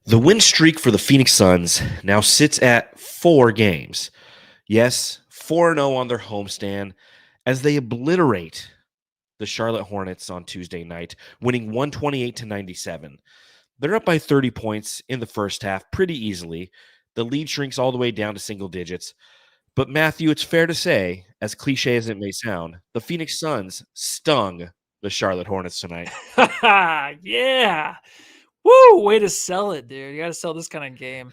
The win streak for the Phoenix Suns now sits at 4 games. Yes, 4-0 on their homestand as they obliterate the Charlotte Hornets on Tuesday night, winning 128-97. They're up by 30 points in the first half pretty easily. The lead shrinks all the way down to single digits. But Matthew, it's fair to say, as cliche as it may sound, the Phoenix Suns stung the Charlotte Hornets tonight. Yeah. Woo! Way to sell it, dude. You got to sell this kind of game.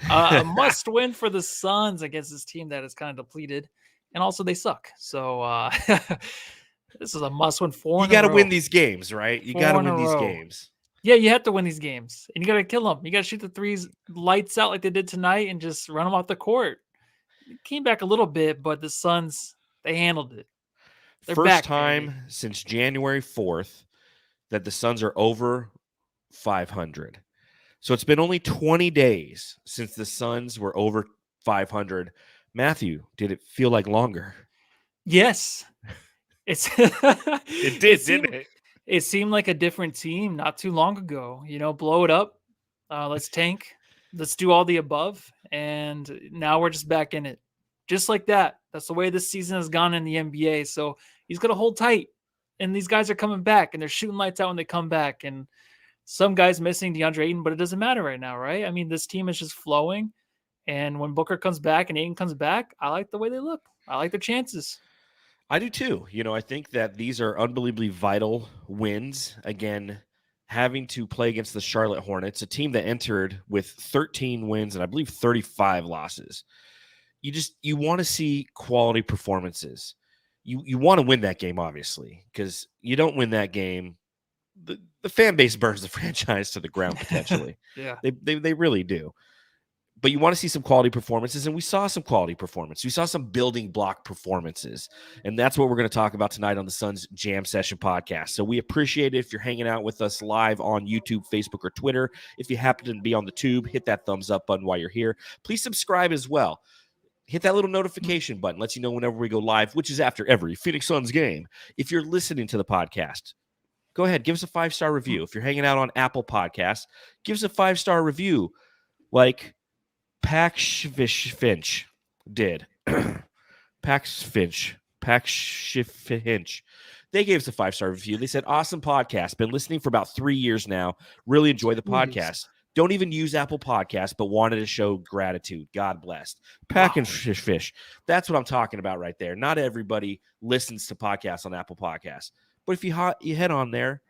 A must win for the Suns against this team that is kind of depleted. And also they suck. So this is a must win. You got to win these games, right? You got to win these games. Yeah, you have to win these games. And you got to kill them. You got to shoot the threes lights out like they did tonight and just run them off the court. It came back a little bit, but the Suns, they handled it. They're First back, time baby. since January 4th that the Suns are over 500. So it's been only 20 days since the Suns were over 500. Matthew, did it feel like longer? Yes. It did, didn't it? It seemed like a different team not too long ago. Blow it up. Let's tank. Let's do all the above. And now we're just back in it. Just like that. That's the way this season has gone in the NBA. So he's going to hold tight. And these guys are coming back. And they're shooting lights out when they come back. And some guys missing Deandre Ayton, but it doesn't matter right now, right? I mean, this team is just flowing. And when Booker comes back and Ayton comes back, I like the way they look. I like their chances. I do too. I think that these are unbelievably vital wins. Again, having to play against the Charlotte Hornets, a team that entered with 13 wins and I believe 35 losses. You want to see quality performances. You want to win that game, obviously, because you don't win that game, the fan base burns the franchise to the ground potentially. Yeah, they really do. But you want to see some quality performances, and we saw some quality performance. We saw some building block performances, and that's what we're going to talk about tonight on the Suns Jam Session podcast. So we appreciate it if you're hanging out with us live on YouTube, Facebook, or Twitter. If you happen to be on the tube, hit that thumbs up button while you're here. Please subscribe as well. Hit that little notification button, lets you know whenever we go live, which is after every Phoenix Suns game. If you're listening to the podcast, go ahead, give us a 5-star review. If you're hanging out on Apple Podcasts, give us a 5-star review like Pax Finch did. Pax Finch. They gave us a 5-star review. They said, awesome podcast. Been listening for about 3 years now. Really enjoy the podcast. Don't even use Apple Podcasts, but wanted to show gratitude. God bless. Pack and fish. That's what I'm talking about right there. Not everybody listens to podcasts on Apple Podcasts. But if you head on there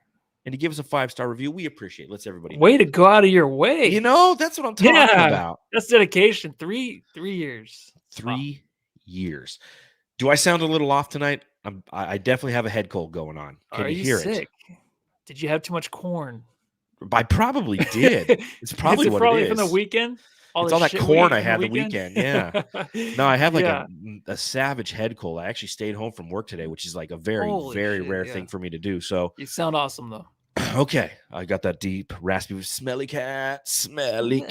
and you give us a 5-star review, we appreciate it. Let's everybody way to go out of your way. That's what I'm talking about. That's dedication. 3 years. 3 years. Do I sound a little off tonight? I definitely have a head cold going on. Can you hear sick? It? Did you have too much corn? I probably did. It's probably what it is. From the weekend. It's all that corn I had the weekend. Yeah. No, I have like a savage head cold. I actually stayed home from work today, which is like a very rare thing for me to do. So you sound awesome though. Okay. I got that deep, raspy, smelly cat. Who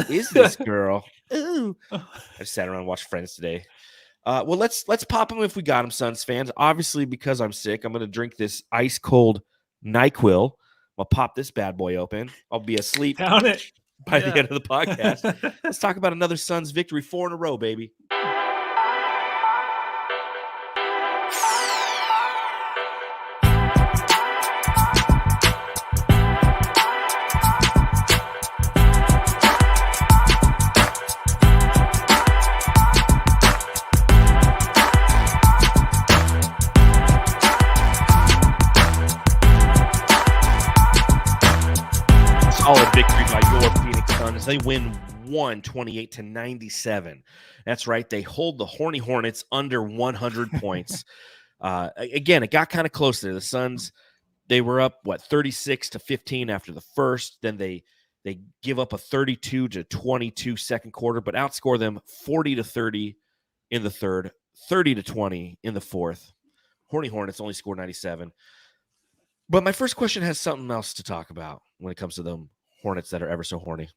is this girl? Ooh. I sat around and watched Friends today. Well, let's pop them if we got them, Suns fans. Obviously, because I'm sick, I'm going to drink this ice cold NyQuil. I'll pop this bad boy open. I'll be asleep by the end of the podcast. Let's talk about another Suns victory, 4 in a row, baby. Solid victory by your Phoenix Suns. They win 128-97. That's right. They hold the Horney Hornets under 100 points. Again, it got kind of close there. The Suns, they were up, 36-15 after the first. Then they give up a 32-22 second quarter, but outscore them 40-30 in the third, 30-20 in the fourth. Horney Hornets only scored 97. But my first question has something else to talk about when it comes to them Hornets that are ever so horny.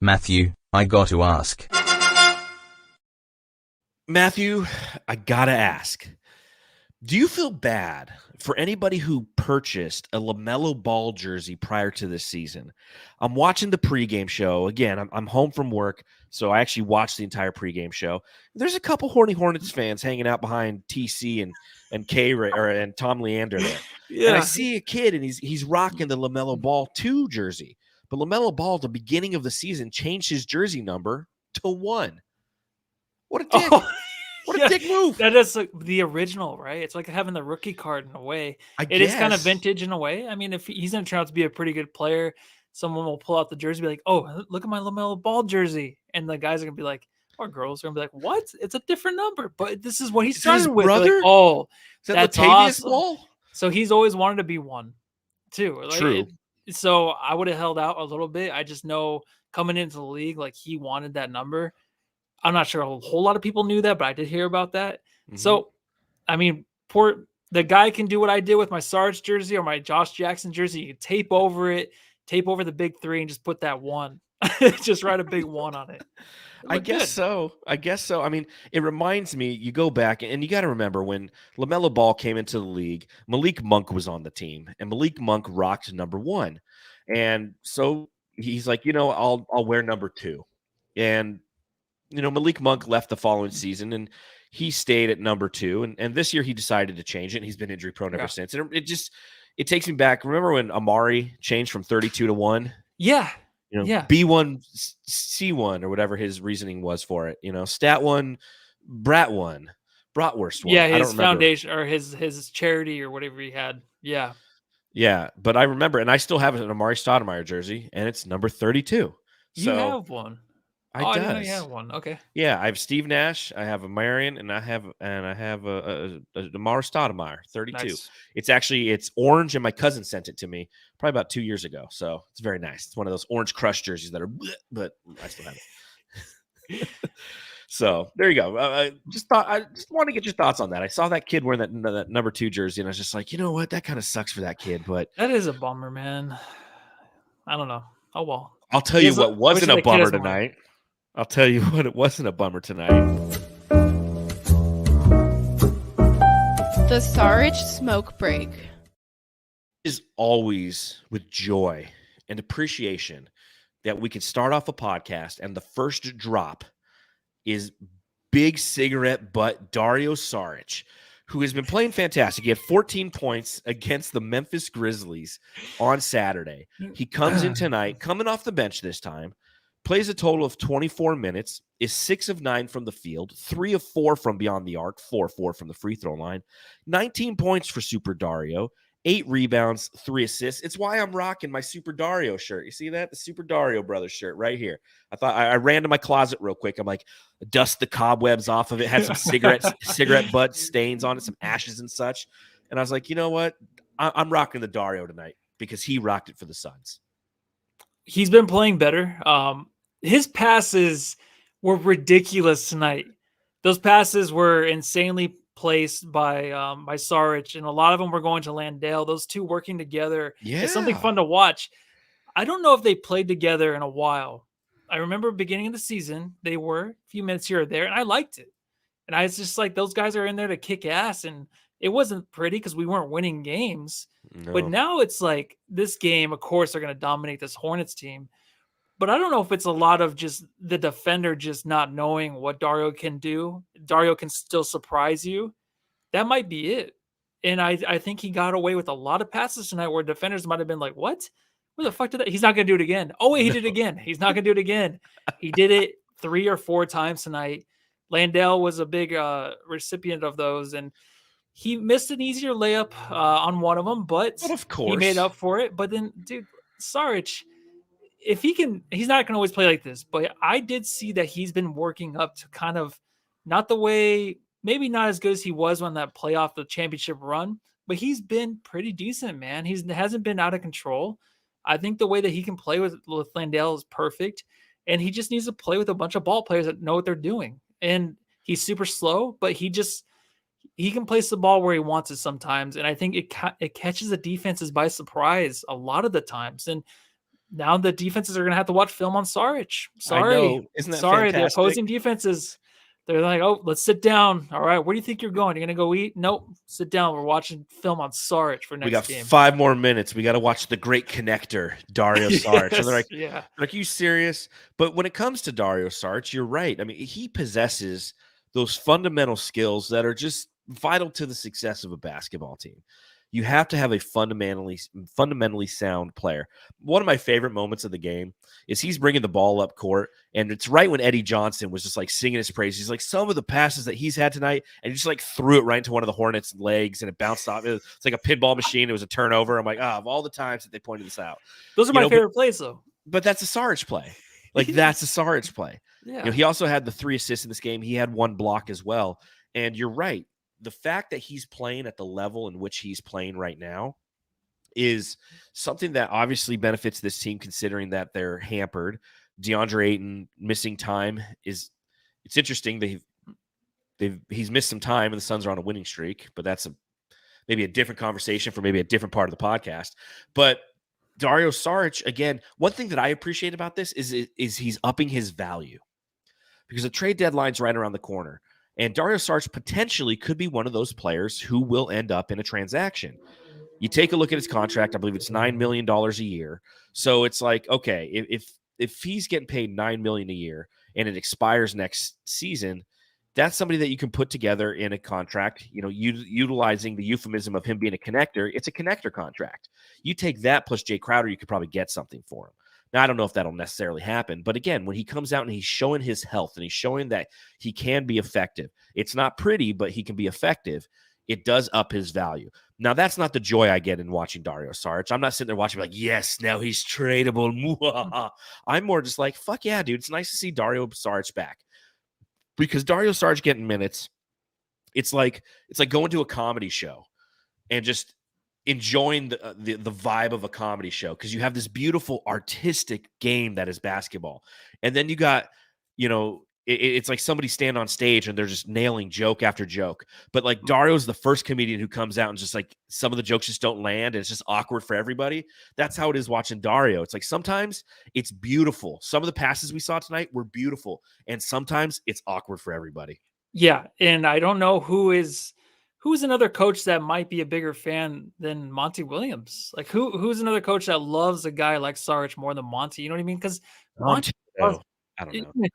Matthew, I got to ask. Matthew, I gotta ask. Do you feel bad for anybody who purchased a LaMelo Ball jersey prior to this season? I'm watching the pregame show. Again, I'm home from work, so I actually watched the entire pregame show. There's a couple Horney Hornets fans hanging out behind TC and and Tom Leander there. And I see a kid, and he's rocking the LaMelo Ball 2 jersey. But LaMelo Ball, at the beginning of the season, changed his jersey number to 1. What a dick. Oh. What a dick move. That is the original, right? It's like having the rookie card in a way. It is kind of vintage in a way. I mean, if he's going to turn out to be a pretty good player, someone will pull out the jersey and be like, oh, look at my LaMelo Ball jersey. And the guys are going to be like, or girls are going to be like, what? It's a different number. But this is what he started with. Brother? Like, oh, is that that's Latavius awesome. Ball? So he's always wanted to be 1, too. Like, True. So I would have held out a little bit. I just know coming into the league, like he wanted that number. I'm not sure a whole lot of people knew that, but I did hear about that. Mm-hmm. So, I mean, the guy can do what I did with my Sarge jersey or my Josh Jackson jersey. You can tape over the big 3 and just put that 1. Just write a big 1 on it. I guess so. I mean, it reminds me, you go back, and you got to remember when LaMelo Ball came into the league, Malik Monk was on the team, and Malik Monk rocked number 1. And so he's like, I'll wear number 2. And Malik Monk left the following season, and he stayed at number 2. And this year he decided to change it, and he's been injury prone ever since. And it takes me back. Remember when Amari changed from 32 to 1? Yeah. B1, C1, or whatever his reasoning was for it. Stat 1, Brat 1, Bratwurst 1. Yeah, his foundation or his charity or whatever he had. Yeah. Yeah, but I remember, and I still have an Amari Stoudemire jersey, and it's number 32. You have one. I didn't know you had one. Okay. Yeah, I have Steve Nash, I have a Marion, and I have a Amari Stoudemire 32. Nice. It's orange, and my cousin sent it to me probably about 2 years ago. So it's very nice. It's one of those orange crush jerseys that are, but I still have it. So there you go. I just want to get your thoughts on that. I saw that kid wearing that number 2 jersey, and I was just like, you know what? That kind of sucks for that kid. But that is a bummer, man. I don't know. Oh well. I'll tell you what wasn't a bummer tonight. I'll tell you what, it wasn't a bummer tonight. The Saric smoke break. It is always with joy and appreciation that we can start off a podcast, and the first drop is big cigarette butt Dario Saric, who has been playing fantastic. He had 14 points against the Memphis Grizzlies on Saturday. He comes in tonight, coming off the bench this time, plays a total of 24 minutes, is 6 of 9 from the field, 3 of 4 from beyond the arc, 4-4 from the free throw line, 19 points for Super Dario, 8 rebounds, 3 assists. It's why I'm rocking my Super Dario shirt. You see that? The Super Dario Brothers shirt right here. I thought I ran to my closet real quick. I'm like, dust the cobwebs off of it. Had some cigarette butt stains on it, some ashes and such. And I was like, you know what? I'm rocking the Dario tonight because he rocked it for the Suns. He's been playing better. His passes were ridiculous tonight. Those passes were insanely placed by Saric, and a lot of them were going to Landale. Those two working together is something fun to watch. I don't know if they played together in a while. I remember beginning of the season, they were a few minutes here or there, and I liked it. And I was just like, those guys are in there to kick ass, and it wasn't pretty because we weren't winning games. No. But now it's like this game, of course, they're going to dominate this Hornets team. But I don't know if it's a lot of just the defender just not knowing what Dario can do. Dario can still surprise you. That might be it. And I think he got away with a lot of passes tonight where defenders might have been like, what? Where the fuck did that? He's not going to do it again. Oh, wait, he did it again. He's not going to do it again. He did it 3 or 4 times tonight. Landale was a big recipient of those. And he missed an easier layup on one of them, but of course he made up for it. But then, dude, Saric, if he can, he's not going to always play like this, but I did see that he's been working up to kind of not the way, maybe not as good as he was on that playoff, the championship run, but he's been pretty decent, man. He hasn't been out of control. I think the way that he can play with Landale is perfect, and he just needs to play with a bunch of ball players that know what they're doing. And he's super slow, but he can place the ball where he wants it sometimes, and I think it catches the defenses by surprise a lot of the times. And now the defenses are going to have to watch film on Saric. Sorry. Isn't that fantastic? The opposing defenses, They're like, oh, let's sit down. All right, where do you think you're going? You're gonna go eat? Nope, sit down. We're watching film on Saric for next We got game. 5 more minutes. We got to watch the great connector, Dario Saric. And they're like, yeah. are you serious? But when it comes to Dario Saric, you're right. I mean, he possesses those fundamental skills that are just vital to the success of a basketball team. You have to have a fundamentally sound player. One of my favorite moments of the game is he's bringing the ball up court, and it's right when Eddie Johnson was just like singing his praise. He's like, some of the passes that he's had tonight, and he just like threw it right into one of the Hornets' legs, and it bounced off. It's like a pinball machine. It was a turnover. I'm like, of all the times that they pointed this out, those are my favorite plays, though. But that's a Saric play. Like that's a Saric play. Yeah. He also had the 3 assists in this game. He had 1 block as well. And you're right. The fact that he's playing at the level in which he's playing right now is something that obviously benefits this team, considering that they're hampered. Deandre Ayton missing time it's interesting. He's missed some time and the Suns are on a winning streak, but that's maybe a different conversation for maybe a different part of the podcast. But Dario Saric, again, one thing that I appreciate about this is he's upping his value because the trade deadline's right around the corner. And Dario Saric potentially could be one of those players who will end up in a transaction. You take a look at his contract. I believe it's $9 million a year. So it's like, okay, if he's getting paid $9 million a year and it expires next season, that's somebody that you can put together in a contract, utilizing the euphemism of him being a connector. It's a connector contract. You take that plus Jae Crowder, you could probably get something for him. Now, I don't know if that'll necessarily happen, but again, when he comes out and he's showing his health and he's showing that he can be effective, it's not pretty, but he can be effective, it does up his value. Now, that's not the joy I get in watching Dario Saric. I'm not sitting there watching like, yes, now he's tradable. I'm more just like, fuck yeah, dude. It's nice to see Dario Saric back. Because Dario Saric getting minutes, it's like going to a comedy show and just enjoying the vibe of a comedy show, because you have this beautiful artistic game that is basketball, and then you got it's like somebody stand on stage and they're just nailing joke after joke. But like Dario's the first comedian who comes out and just like some of the jokes just don't land and it's just awkward for everybody. That's how it is watching Dario. It's like sometimes it's beautiful. Some of the passes we saw tonight were beautiful, and sometimes it's awkward for everybody. Yeah, and I don't know who's another coach that might be a bigger fan than Monty Williams. Like who's another coach that loves a guy like Saric more than Monty? You know what I mean? Because Monty, I don't know.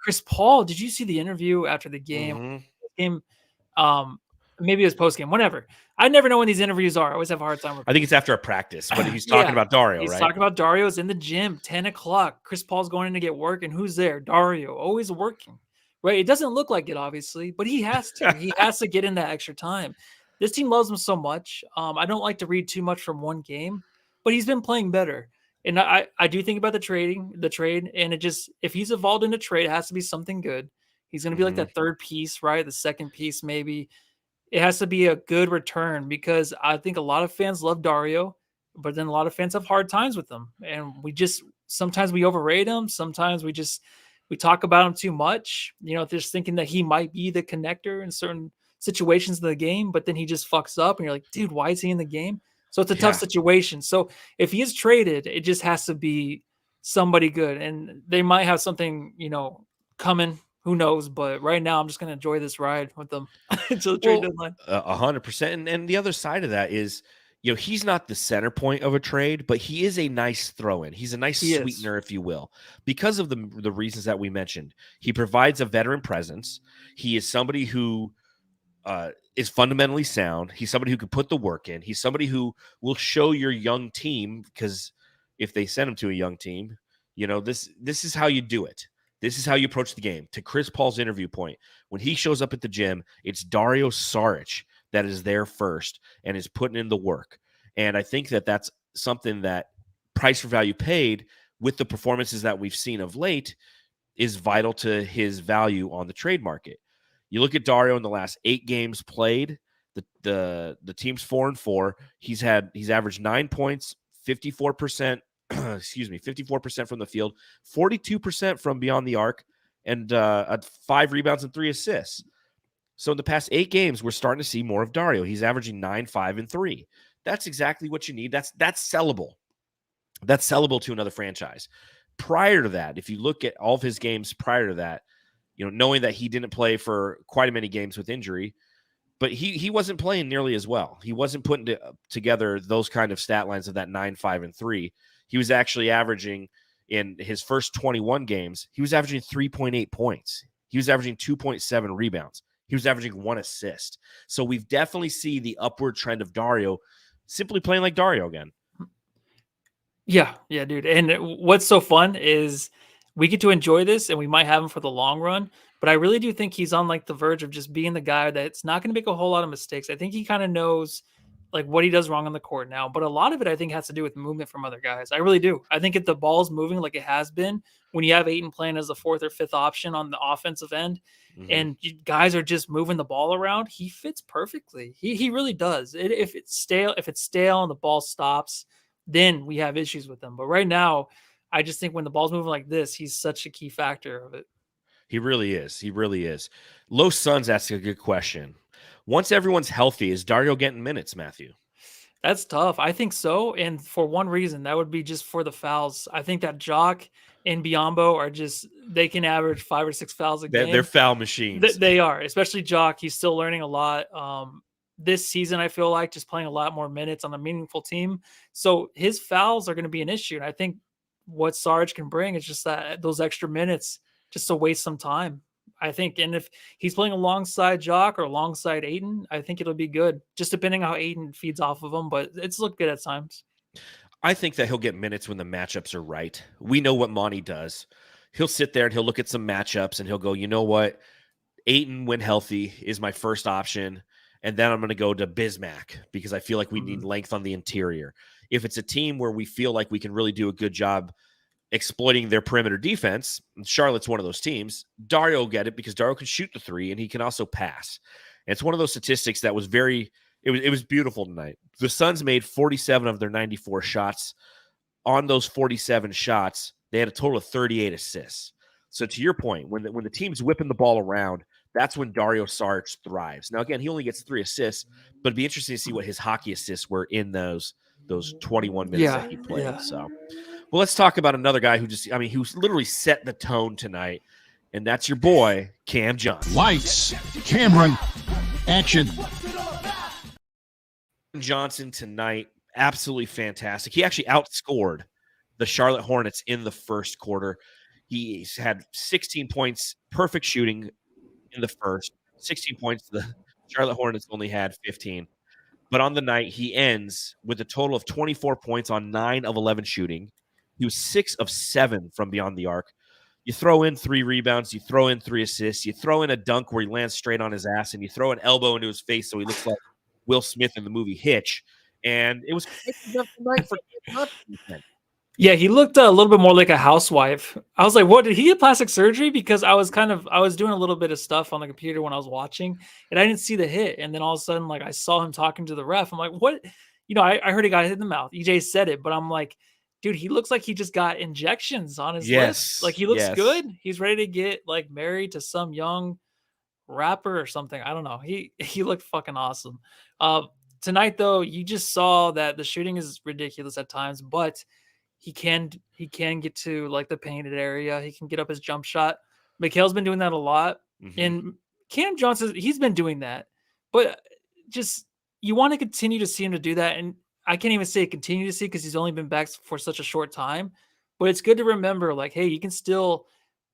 Chris Paul, did you see the interview after the game? Mm-hmm. Maybe it was post game, whatever. I never know when these interviews are. I always have a hard time. I think it's after a practice, but he's talking about Dario, he's right? He's talking about Dario's in the gym, 10 o'clock. Chris Paul's going in to get work, and who's there? Dario, always working. Right? It doesn't look like it, obviously, but he has to. He has to get in that extra time. This team loves him so much. I don't like to read too much from one game, but he's been playing better. And I do think about the trade, and it just, if he's involved in a trade, it has to be something good. He's going to be like that third piece, right? The second piece, maybe. It has to be a good return, because I think a lot of fans love Dario, but then a lot of fans have hard times with him. And sometimes we overrate him. Sometimes we talk about him too much, just thinking that he might be the connector in certain situations of the game, but then he just fucks up and you're like, dude, why is he in the game? So it's a tough situation. So if he is traded, it just has to be somebody good, and they might have something, coming, who knows? But right now I'm just going to enjoy this ride with them until the trade deadline. 100%. And the other side of that is, he's not the center point of a trade, but he is a nice throw-in. He's a nice sweetener, if you will, because of the reasons that we mentioned. He provides a veteran presence. He is somebody who is fundamentally sound. He's somebody who can put the work in. He's somebody who will show your young team, because if they send him to a young team, this is how you do it. This is how you approach the game. To Chris Paul's interview point, when he shows up at the gym, it's Dario Saric that is there first and is putting in the work. And I think that that's something that price for value paid, with the performances that we've seen of late, is vital to his value on the trade market. You look at Dario in the last 8 games played, the team's 4-4. He's averaged 9 points, 54%, 54% from the field, 42% from beyond the arc, and 5 rebounds and 3 assists. So in the past 8 games, we're starting to see more of Dario. He's averaging 9, 5, and 3. That's exactly what you need. That's sellable. That's sellable to another franchise. Prior to that, if you look at all of his games prior to that, knowing that he didn't play for quite a many games with injury, but he wasn't playing nearly as well. He wasn't putting together those kind of stat lines of that 9, 5, and 3. He was actually averaging in his first 21 games, he was averaging 3.8 points. He was averaging 2.7 rebounds. He was averaging 1 assist. So we've definitely seen the upward trend of Dario simply playing like Dario again. Yeah, dude. And what's so fun is we get to enjoy this, and we might have him for the long run. But I really do think he's on like the verge of just being the guy that's not going to make a whole lot of mistakes. I think he kind of knows like what he does wrong on the court now. But a lot of it, I think, has to do with movement from other guys. I really do. I think if the ball's moving like it has been, when you have Ayton playing as the 4th or 5th option on the offensive end, and guys are just moving the ball around, he fits perfectly. He really does. If it's stale and the ball stops, then we have issues with him. But right now, I just think when the ball's moving like this, he's such a key factor of it. He really is. He really is. Low Suns asking a good question. Once everyone's healthy, is Dario getting minutes, Matthew? That's tough. I think so. And for one reason, that would be just for the fouls. I think that Jock and Biyombo are just, they can average 5 or 6 fouls a game. They're foul machines. They are, especially Jock. He's still learning a lot. This season, I feel like just playing a lot more minutes on a meaningful team. So his fouls are going to be an issue. And I think what Saric can bring is just those extra minutes just to waste some time, I think. And if he's playing alongside Jock or alongside Ayton, I think it'll be good, just depending how Ayton feeds off of him. But it's looked good at times. I think that he'll get minutes when the matchups are right. We know what Monty does. He'll sit there and he'll look at some matchups and he'll go, you know what? Ayton, when healthy, is my first option. And then I'm going to go to Bismack because I feel like we need length on the interior. If it's a team where we feel like we can really do a good job exploiting their perimeter defense, Charlotte's one of those teams, Dario will get it because Dario can shoot the 3 and he can also pass. And it's one of those statistics that was it was beautiful tonight. The Suns made 47 of their 94 shots. On those 47 shots, they had a total of 38 assists. So to your point, when the team's whipping the ball around, that's when Dario Saric thrives. Now, again, he only gets 3 assists, but it'd be interesting to see what his hockey assists were in those 21 minutes that he played. Yeah. So, well, let's talk about another guy who literally set the tone tonight, and that's your boy, Cam Johnson. Lights, Cameron, action. Johnson tonight, absolutely fantastic. He actually outscored the Charlotte Hornets in the first quarter. He's had 16 points, perfect shooting in the first, 16 points. The Charlotte Hornets only had 15. But on the night, he ends with a total of 24 points on 9 of 11 shooting. He was 6 of 7 from beyond the arc. You throw in 3 rebounds, you throw in 3 assists, you throw in a dunk where he lands straight on his ass, and you throw an elbow into his face so he looks like Will Smith in the movie Hitch. And it was enough tonight for Johnson. Yeah, he looked a little bit more like a housewife. I was like, what, did he get plastic surgery? Because I was doing a little bit of stuff on the computer when I was watching, and I didn't see the hit. And then all of a sudden, like, I saw him talking to the ref. I'm like, what? I heard he got hit in the mouth. EJ said it, but I'm like, dude, he looks like he just got injections on his lips. Like, he looks good. He's ready to get like married to some young rapper or something. I don't know. He looked fucking awesome. Tonight, though, you just saw that the shooting is ridiculous at times, but he can get to like the painted area. He can get up his jump shot. Mikhail's been doing that a lot. And Cam Johnson, he's been doing that. But just, you want to continue to see him to do that. And I can't even say continue to see because he's only been back for such a short time. But it's good to remember, like, hey, you can still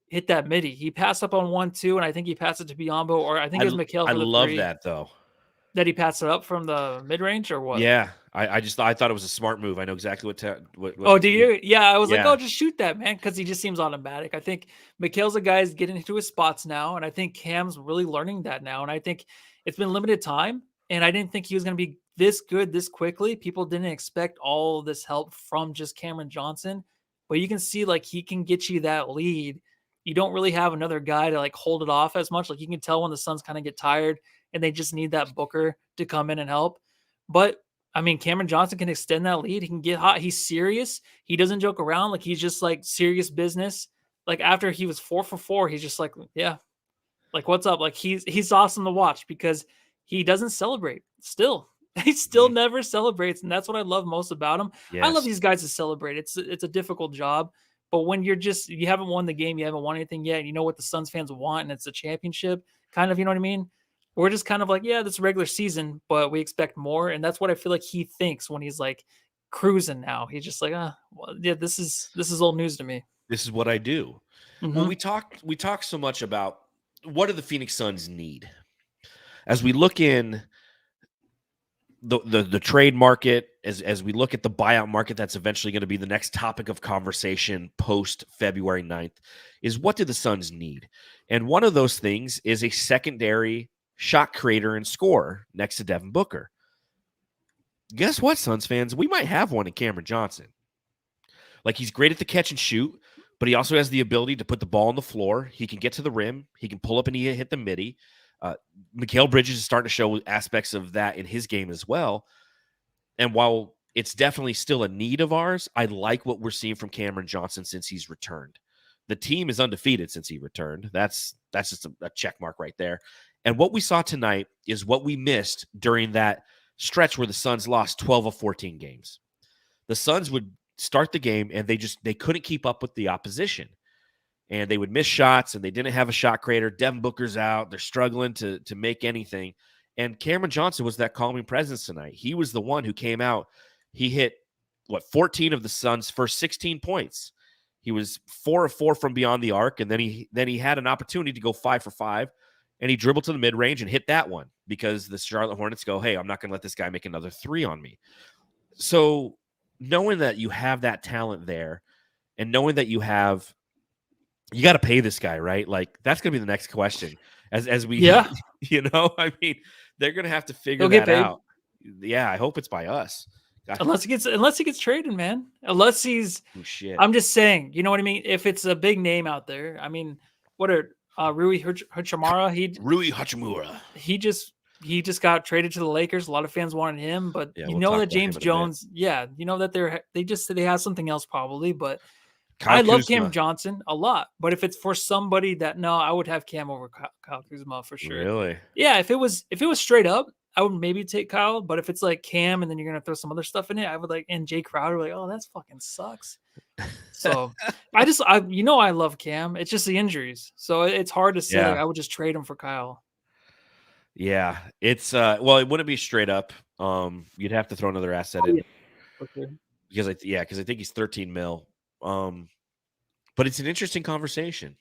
hit that midi. He passed up on 1-2, and I think he passed it to Biyombo, or I think it was Mikhail for the 3. I love that, though. That he passed it up from the mid-range or what? Yeah, I thought it was a smart move. I know exactly what Oh, do you? Yeah, I was like, oh, just shoot that, man, because he just seems automatic. I think Mikhail's a guy's getting into his spots now, and I think Cam's really learning that now. And I think it's been limited time, and I didn't think he was going to be this good this quickly. People didn't expect all this help from just Cameron Johnson, but you can see like he can get you that lead. You don't really have another guy to like hold it off as much. Like you can tell when the Suns kind of get tired and they just need that Booker to come in and help. But I mean, Cameron Johnson can extend that lead. He can get hot. He's serious. He doesn't joke around. Like he's just like serious business. Like after he was 4 for 4, he's just like, yeah, like what's up? Like he's awesome to watch because he doesn't celebrate still. He still never celebrates. And that's what I love most about him. Yes. I love these guys to celebrate. It's a difficult job, But when you haven't won the game, you haven't won anything yet, you know what the Suns fans want, and it's a championship, kind of, you know what I mean? We're just kind of like, yeah, this regular season, but we expect more. And that's what I feel like he thinks when he's like cruising now. He's just like, well, yeah, this is old news to me. This is what I do. Well, we talk so much about what do the Phoenix Suns need as we look in the trade market, as we look at the buyout market. That's eventually going to be the next topic of conversation post February 9th, is what do the Suns need? And one of those things is a secondary shot creator and scorer next to Devin Booker. Guess what, Suns fans? We might have one in Cameron Johnson. Like, he's great at the catch and shoot, but he also has the ability to put the ball on the floor. He can get to the rim. He can pull up and hit the midi. Mikal Bridges is starting to show aspects of that in his game as well. And while it's definitely still a need of ours, I like what we're seeing from Cameron Johnson since he's returned. The team is undefeated since he returned. That's just a check mark right there. And what we saw tonight is what we missed during that stretch where the Suns lost 12 of 14 games. The Suns would start the game and they couldn't keep up with the opposition. And they would miss shots, and they didn't have a shot creator. Devin Booker's out. They're struggling to make anything. And Cameron Johnson was that calming presence tonight. He was the one who came out. He hit, 14 of the Suns' first 16 points. He was 4 of 4 from beyond the arc, and then he had an opportunity to go 5 for 5, and he dribbled to the mid-range and hit that one because the Charlotte Hornets go, hey, I'm not going to let this guy make another 3 on me. So knowing that you have that talent there, and knowing that you got to pay this guy, right? Like, that's going to be the next question. As we, I mean, they're going to have to figure that out. Yeah, I hope it's by us. Unless he gets traded, man. Unless he's, shit. I'm just saying, you know what I mean? If it's a big name out there, I mean, what are Rui Hachimura? Rui Hachimura. He just got traded to the Lakers. A lot of fans wanted him, but that James Jones, that they have something else probably, but I love Cam Johnson a lot, but if it's for somebody I would have Cam over Kyle Kuzma for sure. Really? Yeah, if it was straight up, I would maybe take Kyle, but if it's like Cam and then you're gonna throw some other stuff in it, I would and Jae Crowder, oh, that's fucking sucks. So I love Cam. It's just the injuries, so it's hard to say. I would just trade him for Kyle. Yeah, it's it wouldn't be straight up. You'd have to throw another asset in, Okay. because I think he's 13 mil. But it's an interesting conversation.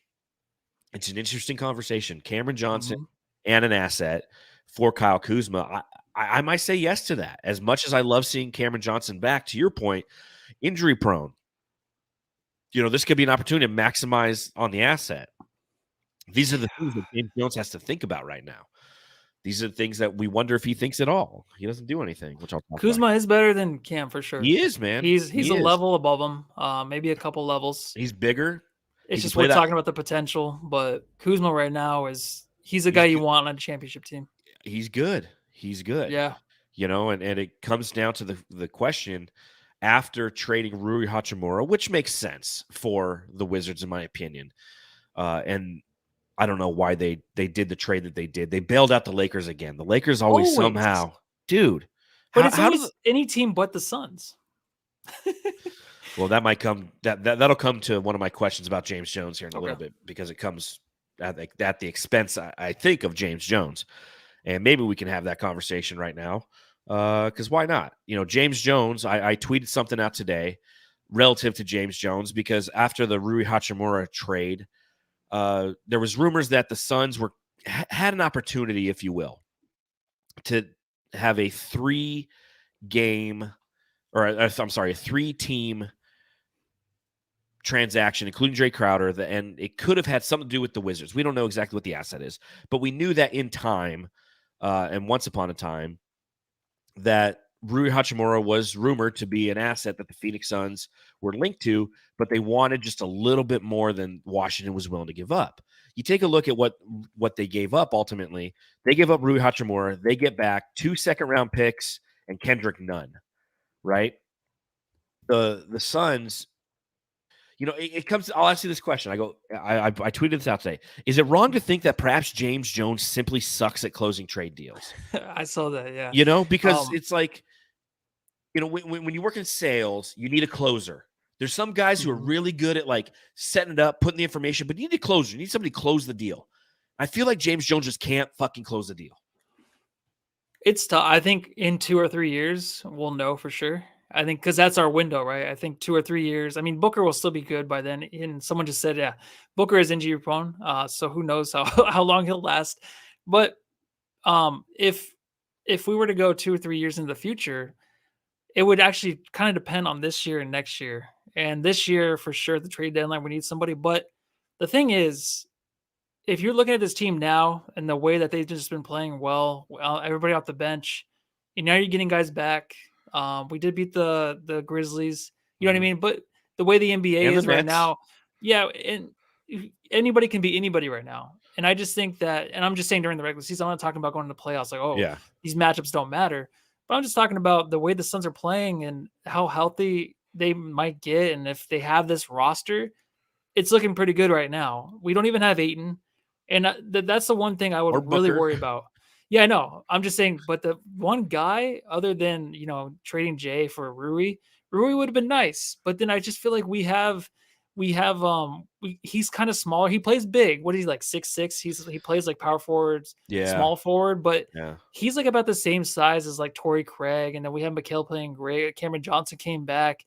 Cameron Johnson and an asset for Kyle Kuzma. I might say yes to that. As much as I love seeing Cameron Johnson back, to your point, injury prone. This could be an opportunity to maximize on the asset. These are the things that James Jones has to think about right now. These are the things that we wonder if he thinks at all. He doesn't do anything, which I'll talk Kuzma about. is better than Cam for sure. He is, man. He's a level above him, maybe a couple levels. He's bigger. It's just we're talking about the potential, but Kuzma right now he's a guy you want on a championship team. He's good. Yeah. And it comes down to the question after trading Rui Hachimura, which makes sense for the Wizards in my opinion. And I don't know why they did the trade that they did. They bailed out the Lakers again. The Lakers always somehow, dude. But it's always any team but the Suns. Well, that might come. That'll come to one of my questions about James Jones here in a little bit, because it comes at the expense, I think, of James Jones, and maybe we can have that conversation right now. Because why not? James Jones. I tweeted something out today relative to James Jones, because after the Rui Hachimura trade, there was rumors that the Suns had an opportunity, if you will, to have a 3-team transaction, including Jae Crowder, and it could have had something to do with the Wizards. We don't know exactly what the asset is, but we knew that in time, and once upon a time, that Rui Hachimura was rumored to be an asset that the Phoenix Suns were linked to, but they wanted just a little bit more than Washington was willing to give up. You take a look at what they gave up ultimately. They gave up Rui Hachimura. They get back 2 second-round picks and Kendrick Nunn, right? The Suns, it comes. I'll ask you this question. I tweeted this out today. Is it wrong to think that perhaps James Jones simply sucks at closing trade deals? I saw that, yeah. Because it's like, when you work in sales, you need a closer. There's some guys who are really good at like setting it up, putting the information, but you need to close. You need somebody to close the deal. I feel like James Jones just can't fucking close the deal. It's tough. I think in 2 or 3 years, we'll know for sure. I think because that's our window, right? I think 2 or 3 years. I mean, Booker will still be good by then. And someone just said, yeah, Booker is injury prone. So who knows how long he'll last. But if we were to go 2 or 3 years into the future, it would actually kind of depend on this year and next year. And this year, for sure, the trade deadline, we need somebody. But the thing is, if you're looking at this team now and the way that they've just been playing well, everybody off the bench, and now you're getting guys back. We did beat the Grizzlies. You know what I mean? But the way the NBA And the is right Nets. now, yeah, and anybody can beat anybody right now. And I just think that, and I'm just saying during the regular season, I'm not talking about going to the playoffs like, oh, Yeah. these matchups don't matter. But I'm just talking about the way the Suns are playing and how healthy they might get. And if they have this roster, it's looking pretty good right now. We don't even have Ayton. And that's the one thing I Or would really Booker. worry about. Yeah, I know. I'm just saying, but the one guy other than, trading Jae for Rui would have been nice. But then I just feel like he's kind of smaller. He plays big. What is he, like 6'6"? He plays like power forwards, small forward, but he's like about the same size as like Torrey Craig. And then we have Mikal playing great. Cameron Johnson came back.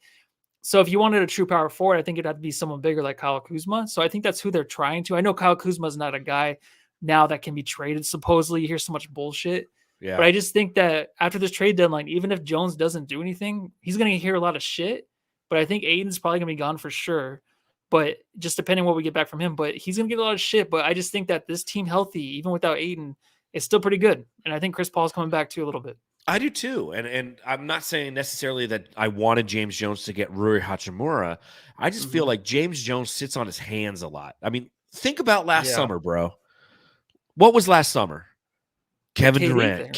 So if you wanted a true power forward, I think it'd have to be someone bigger like Kyle Kuzma. So I think that's who they're trying to. I know Kyle Kuzma is not a guy now that can be traded. Supposedly, you hear so much bullshit. Yeah. But I just think that after this trade deadline, even if Jones doesn't do anything, he's going to hear a lot of shit. But I think Aiden's probably going to be gone for sure. But just depending on what we get back from him. But he's going to get a lot of shit. But I just think that this team healthy, even without Aiden, is still pretty good. And I think Chris Paul's coming back too a little bit. I do too. And I'm not saying necessarily that I wanted James Jones to get Rui Hachimura. I just feel like James Jones sits on his hands a lot. I mean, think about last summer, bro. What was last summer? Kevin Durant.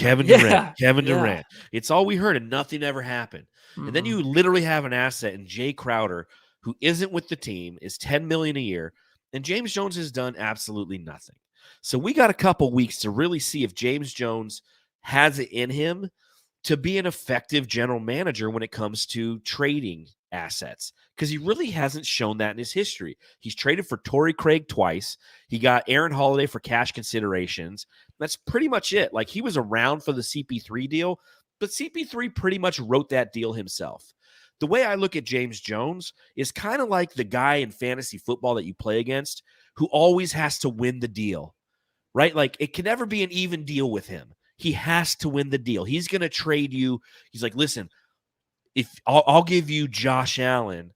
It's all we heard and nothing ever happened. And then you literally have an asset in Jae Crowder who isn't with the team, is $10 million a year, and James Jones has done absolutely nothing. So we got a couple weeks to really see if James Jones has it in him to be an effective general manager when it comes to trading assets, because he really hasn't shown that in his history. He's traded for Torrey Craig twice. He got Aaron Holiday for cash considerations. That's pretty much it. Like, he was around for the CP3 deal, but CP3 pretty much wrote that deal himself. The way I look at James Jones is kind of like the guy in fantasy football that you play against who always has to win the deal, right? Like, it can never be an even deal with him. He has to win the deal. He's going to trade you. He's like, listen, if I'll give you Josh Allen,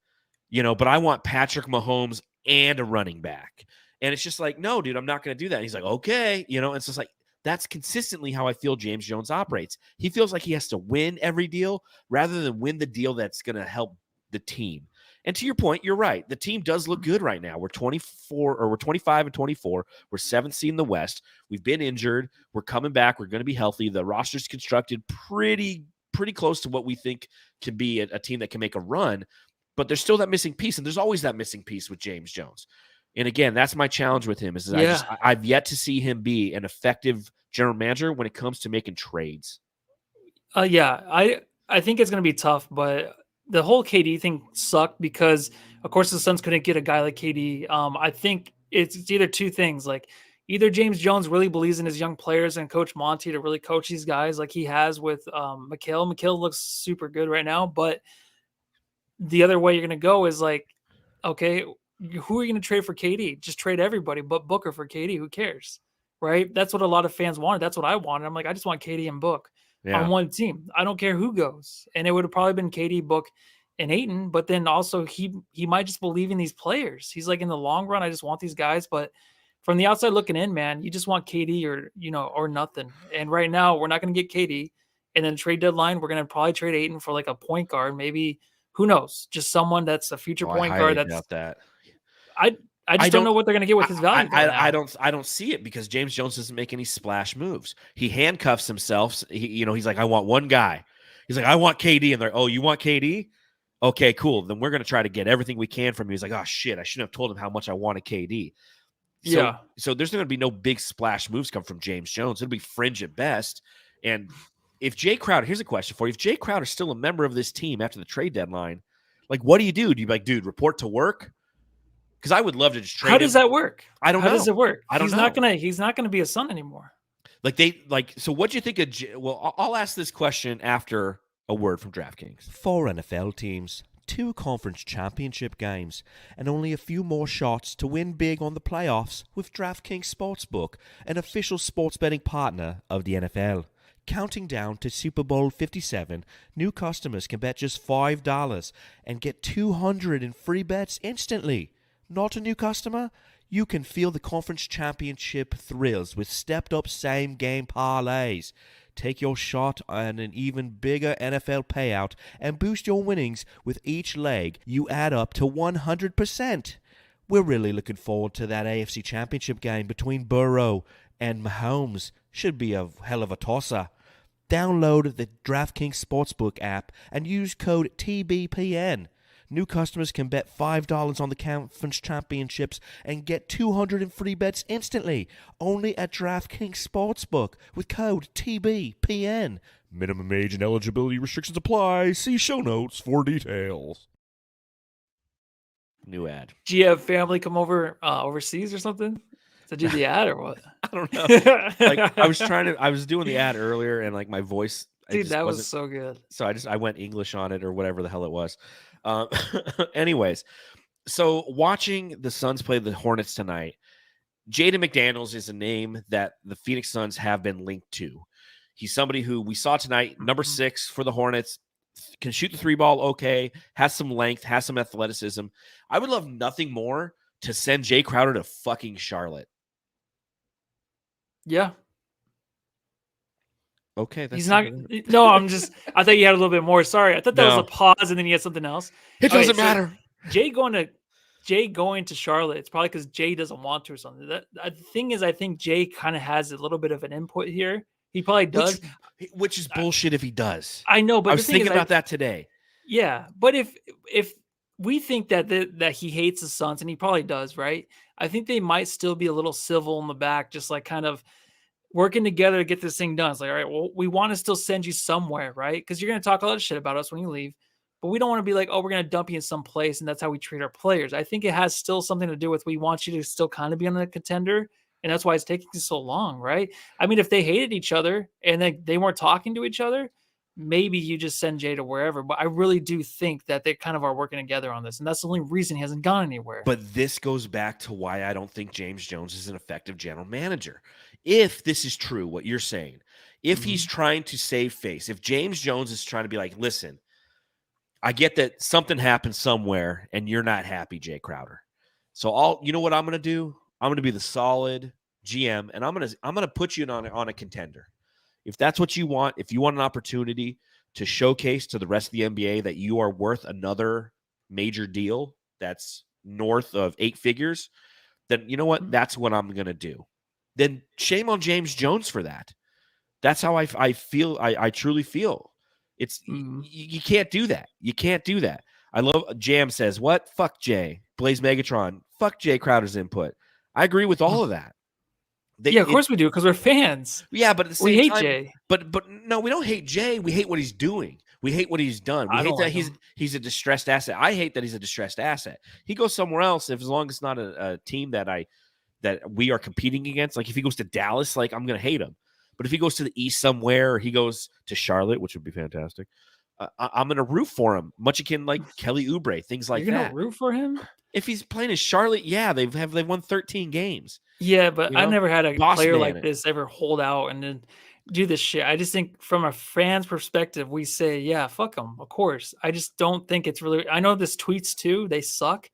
but I want Patrick Mahomes and a running back. And it's just like, no, dude, I'm not going to do that. And he's like, okay. It's just like, that's consistently how I feel James Jones operates. He feels like he has to win every deal rather than win the deal that's going to help the team. And to your point, you're right. The team does look good right now. We're 25 and 24. We're 7th seed in the West. We've been injured. We're coming back. We're going to be healthy. The roster's constructed pretty close to what we think can be a team that can make a run. But there's still that missing piece, and there's always that missing piece with James Jones. And again, that's my challenge with him. I've yet to see him be an effective general manager when it comes to making trades. I think it's going to be tough, but the whole KD thing sucked because, of course, the Suns couldn't get a guy like KD. I think it's either two things. Like, either James Jones really believes in his young players and Coach Monty to really coach these guys like he has with Mikal. Mikal looks super good right now, but the other way you're going to go is like, okay, who are you going to trade for KD? Just trade everybody but Booker for KD. Who cares? Right? That's what a lot of fans wanted. That's what I wanted. I'm like, I just want KD and Book on one team. I don't care who goes. And it would have probably been KD, Book, and Ayton. But then also he might just believe in these players. He's like, in the long run, I just want these guys. But from the outside looking in, man, you just want KD or nothing. And right now, we're not going to get KD. And then trade deadline, we're going to probably trade Ayton for like a point guard. Maybe, who knows? Just someone that's a future point guard. I just don't know what they're going to get with his value. I don't see it because James Jones doesn't make any splash moves. He handcuffs himself. He's like, I want one guy. He's like, I want KD. And they're, oh, you want KD? Okay, cool. Then we're going to try to get everything we can from you. He's like, oh, shit, I shouldn't have told him how much I wanted KD. So there's going to be no big splash moves come from James Jones. It'll be fringe at best. And if Jae Crowder, here's a question for you. If Jae Crowder is still a member of this team after the trade deadline, Like, what do you do? Do you like, dude, report to work? Because I would love to just trade How does him. that work? I don't know. How does it work? I don't he's know. He's not gonna be a Sun anymore. So what do you think of well, I'll ask this question after a word from DraftKings. 4 NFL teams, 2 conference championship games, and only a few more shots to win big on the playoffs with DraftKings Sportsbook, an official sports betting partner of the NFL. Counting down to Super Bowl 57, new customers can bet just $5 and get $200 in free bets instantly. Not a new customer? You can feel the conference championship thrills with stepped-up same-game parlays. Take your shot on an even bigger NFL payout and boost your winnings with each leg you add up to 100%. We're really looking forward to that AFC Championship game between Burrow and Mahomes. Should be a hell of a tosser. Download the DraftKings Sportsbook app and use code TBPN. New customers can bet $5 on the conference championships and get $200 in free bets instantly. Only at DraftKings Sportsbook with code TBPN. Minimum age and eligibility restrictions apply. See show notes for details. New ad. Do you have family come over overseas or something to do the ad or what? I don't know. Like I was doing the ad earlier and like my voice. Dude, that was so good. So I went English on it or whatever the hell it was. Anyways, so watching the Suns play the Hornets tonight, Jaden McDaniels is a name that the Phoenix Suns have been linked to. He's somebody who we saw tonight, number 6 for the Hornets, can shoot the 3 ball okay, has some length, has some athleticism. I would love nothing more to send Jae Crowder to fucking Charlotte. Yeah. Okay, that's he's not. No, I thought you had a little bit more. Sorry, I thought that was a pause, and then you had something else. It doesn't matter. Jay going to Charlotte. It's probably because Jay doesn't want to or something. The thing is, I think Jay kind of has a little bit of an input here. He probably does, which is bullshit if he does. I know, but I was thinking about that today. Yeah, but if we think that he hates the Suns, and he probably does, right? I think they might still be a little civil in the back, just like kind of working together to get this thing done. It's like, all right, well, we want to still send you somewhere, right? Because you're going to talk a lot of shit about us when you leave, but we don't want to be like, oh, we're going to dump you in some place, and that's how we treat our players. I think it has still something to do with we want you to still kind of be on a contender, and that's why it's taking so long, right? I mean, if they hated each other and they weren't talking to each other, maybe you just send Jay to wherever. But I really do think that they kind of are working together on this, and that's the only reason he hasn't gone anywhere. But this goes back to why I don't think James Jones is an effective general manager. If this is true, what you're saying, if he's trying to save face, if James Jones is trying to be like, listen, I get that something happened somewhere and you're not happy, Jae Crowder. So you know what I'm going to do? I'm going to be the solid GM, and I'm going to put you on a contender. If that's what you want, if you want an opportunity to showcase to the rest of the NBA that you are worth another major deal that's north of 8 figures, then you know what? That's what I'm going to do. Then shame on James Jones for that. That's how I feel. I truly feel. It's you can't do that. You can't do that. I love Jam says, what? Fuck Jay. Blaze Megatron. Fuck Jae Crowder's input. I agree with all of that. Of course we do, because we're fans. Yeah, but at the same we hate time, Jay. But no, we don't hate Jay. We hate what he's doing. We hate what he's done. We hate that he's a distressed asset. I hate that he's a distressed asset. He goes somewhere else as long as it's not a team that we are competing against. Like if he goes to Dallas, like I'm gonna hate him. But if he goes to the East somewhere, or he goes to Charlotte, which would be fantastic, I'm gonna root for him. Much akin like Kelly Oubre, things like You're that. gonna root for him? If he's playing in Charlotte, yeah, they've won 13 games. Yeah, but I never had a player like this ever hold out and then do this shit. I just think from a fan's perspective, we say, yeah, fuck him, of course. I just don't think it's really. I know this tweets too; they suck.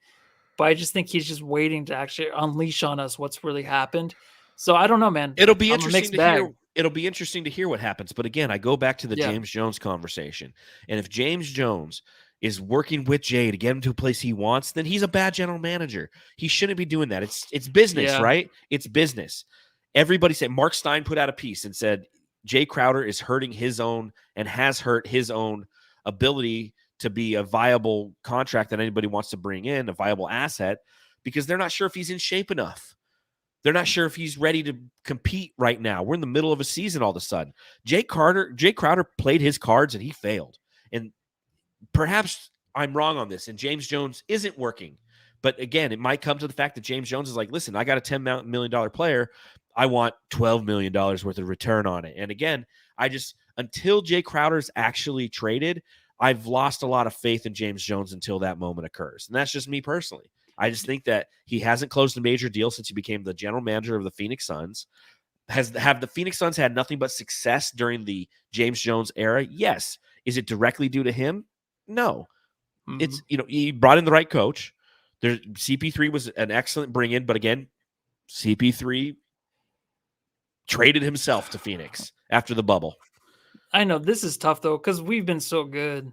But I just think he's just waiting to actually unleash on us what's really happened. So I don't know, man. It'll be interesting to hear. It'll be interesting to hear what happens. But again, I go back to the James Jones conversation. And if James Jones is working with Jay to get him to a place he wants, then he's a bad general manager. He shouldn't be doing that. It's business, right? It's business. Everybody said, Mark Stein put out a piece and said Jae Crowder is hurting his own and has hurt his own ability to be a viable contract that anybody wants to bring in, a viable asset, because they're not sure if he's in shape enough. They're not sure if he's ready to compete right now. We're in the middle of a season all of a sudden. Jae Crowder played his cards and he failed. And perhaps I'm wrong on this and James Jones isn't working. But again, it might come to the fact that James Jones is like, listen, I got a $10 million player. I want $12 million worth of return on it. And again, until Jae Crowder's actually traded, I've lost a lot of faith in James Jones until that moment occurs. And that's just me personally. I just think that he hasn't closed a major deal since he became the general manager of the Phoenix Suns. Have the Phoenix Suns had nothing but success during the James Jones era? Yes. Is it directly due to him? No. It's, he brought in the right coach. CP3 was an excellent bring-in, but again, CP3 traded himself to Phoenix after the bubble. I know this is tough though, because we've been so good.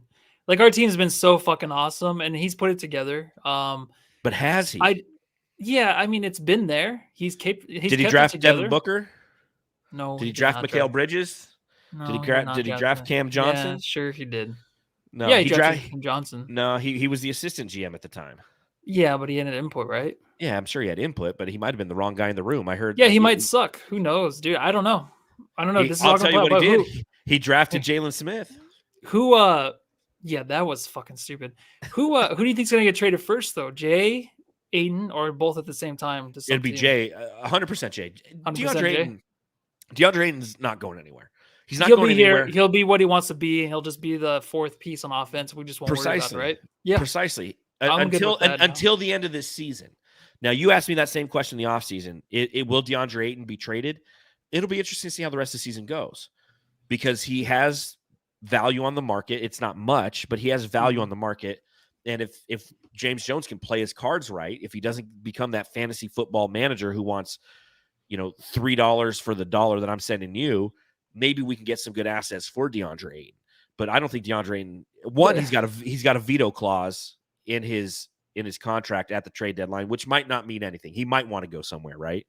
Like our team's been so fucking awesome, and he's put it together. But has he? Yeah, I mean it's been there. Did he draft Devin Booker? No. Did he draft Mikal Bridges? No, did he draft Cam Johnson? Yeah, sure he did. No, yeah, he drafted Cam Johnson. No, he was the assistant GM at the time. Yeah, but he had an input, right? Yeah, I'm sure he had input, but he might have been the wrong guy in the room. I heard. Yeah, he might suck. Who knows, dude? I don't know. I'll tell you what he did. He drafted Jalen Smith. Who? Yeah, that was fucking stupid. Who do you think's gonna get traded first, though? Jae, Ayton, or both at the same time? It'd be Jae, 100% Jae. DeAndre Ayton's not going anywhere. He's not going anywhere. He'll be what he wants to be, and he'll just be the fourth piece on offense. We just won't worry about it, right? Yeah, precisely. Until the end of this season. Now, you asked me that same question in the offseason. Will DeAndre Ayton be traded? It'll be interesting to see how the rest of the season goes because he has value on the market. It's not much, but he has value on the market. And if James Jones can play his cards right, if he doesn't become that fantasy football manager who wants, $3 for the dollar that I'm sending you, maybe we can get some good assets for DeAndre Ayton. But I don't think DeAndre Ayton, he's got a veto clause in his contract at the trade deadline, which might not mean anything. He might want to go somewhere, right?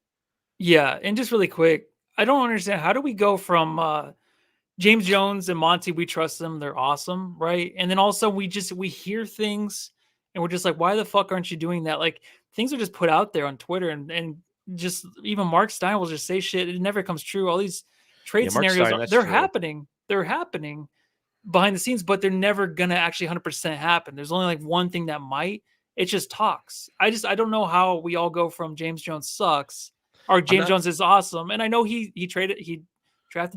Yeah, and just really quick, I don't understand. How do we go from James Jones and Monty? We trust them; they're awesome, right? And then also we hear things, and we're just like, why the fuck aren't you doing that? Like things are just put out there on Twitter, and just even Mark Stein will just say shit. It never comes true. All these trade scenarios, they're happening. They're happening behind the scenes, but they're never gonna actually 100% happen. There's only like one thing that might. It's just talks. I don't know how we all go from James Jones sucks or James Jones is awesome. And I know he drafted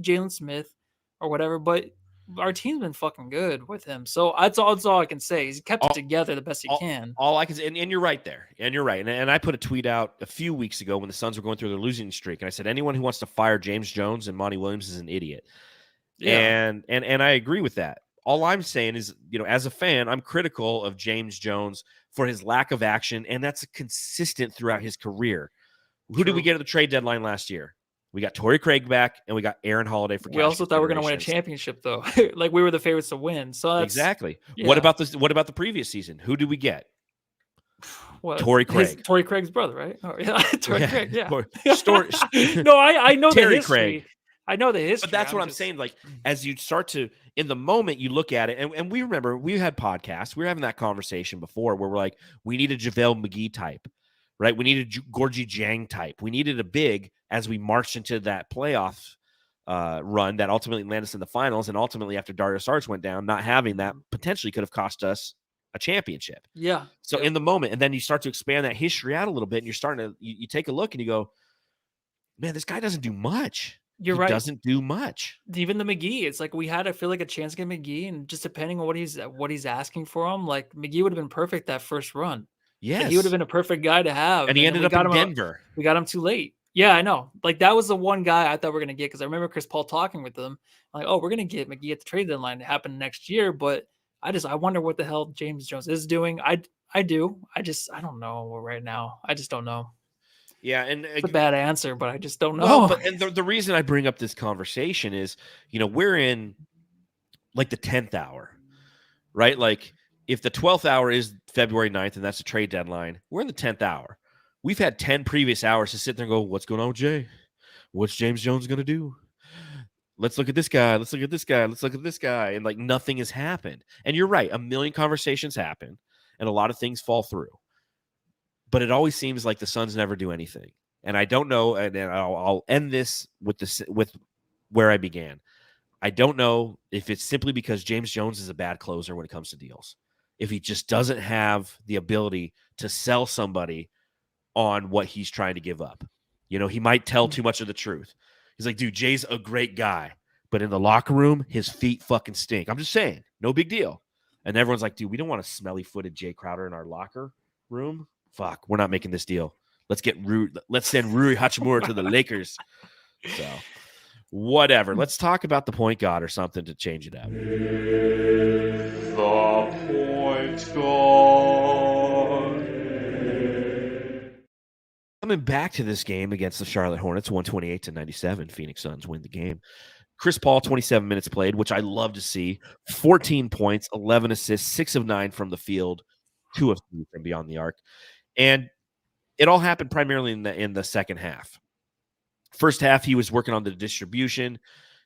Jalen Smith or whatever, but our team's been fucking good with him. So that's all I can say. He's kept it together the best he can. All I can say, and you're right there. And you're right. And I put a tweet out a few weeks ago when the Suns were going through their losing streak. And I said, anyone who wants to fire James Jones and Monty Williams is an idiot. Yeah. And I agree with that. All I'm saying is, as a fan, I'm critical of James Jones for his lack of action, and that's consistent throughout his career. Who did we get at the trade deadline last year? We got Torrey Craig back, and we got Aaron Holiday for. We also thought we were going to win a championship, though. Like we were the favorites to win. So exactly. Yeah. What about the previous season? Who did we get? What? Torrey Craig. Torrey Craig's brother, right? Oh, yeah. Torrey Craig. Yeah. No, I know Terry the history. Craig. I know the history. But that's what I'm saying. Like, as you start to, in the moment, you look at it, and we remember we had podcasts. We were having that conversation before where we're like, we need a JaVale McGee type, right? We needed a Gorgie Jang type. We needed a big as we marched into that playoff run that ultimately landed us in the finals. And ultimately, after Dario Saric went down, not having that potentially could have cost us a championship. Yeah. So in the moment, and then you start to expand that history out a little bit, and you're starting to, you take a look and you go, man, this guy doesn't do much. You're right. Doesn't do much. Even the McGee, it's like we had, I feel like, a chance to get McGee, and just depending on what he's asking for him, like McGee would have been perfect that first run. Yes, like, he would have been a perfect guy to have. And he ended up in Denver. We got him too late. Yeah, I know. Like that was the one guy I thought we were gonna get because I remember Chris Paul talking with them. I'm like, oh, we're gonna get McGee at the trade deadline to happen next year, but I wonder what the hell James Jones is doing. I don't know right now. I just don't know. Yeah, and it's a bad answer, but I just don't know. Well, and the reason I bring up this conversation is, we're in like the 10th hour, right? Like if the 12th hour is February 9th and that's the trade deadline, we're in the 10th hour. We've had 10 previous hours to sit there and go, what's going on with Jay? What's James Jones going to do? Let's look at this guy. Let's look at this guy. Let's look at this guy. And like nothing has happened. And you're right. A million conversations happen and a lot of things fall through. But it always seems like the Suns never do anything. And I don't know, and I'll end this with where I began. I don't know if it's simply because James Jones is a bad closer when it comes to deals. if he just doesn't have the ability to sell somebody on what he's trying to give up. You know, he might tell too much of the truth. He's like, dude, Jay's a great guy, but in the locker room, his feet fucking stink. I'm just saying, no big deal. And everyone's like, dude, we don't want a smelly-footed Jae Crowder in our locker room. Fuck, we're not making this deal. Let's send Rui Hachimura to the Lakers. So, whatever. Let's talk about the point guard or something to change it up. The point guard. Coming back to this game against the Charlotte Hornets, 128-97. Phoenix Suns win the game. Chris Paul, 27 minutes played, which I love to see. 14 points, 11 assists, 6 of 9 from the field, 2 of 3 from beyond the arc. And it all happened primarily in the second half. First half, he was working on the distribution.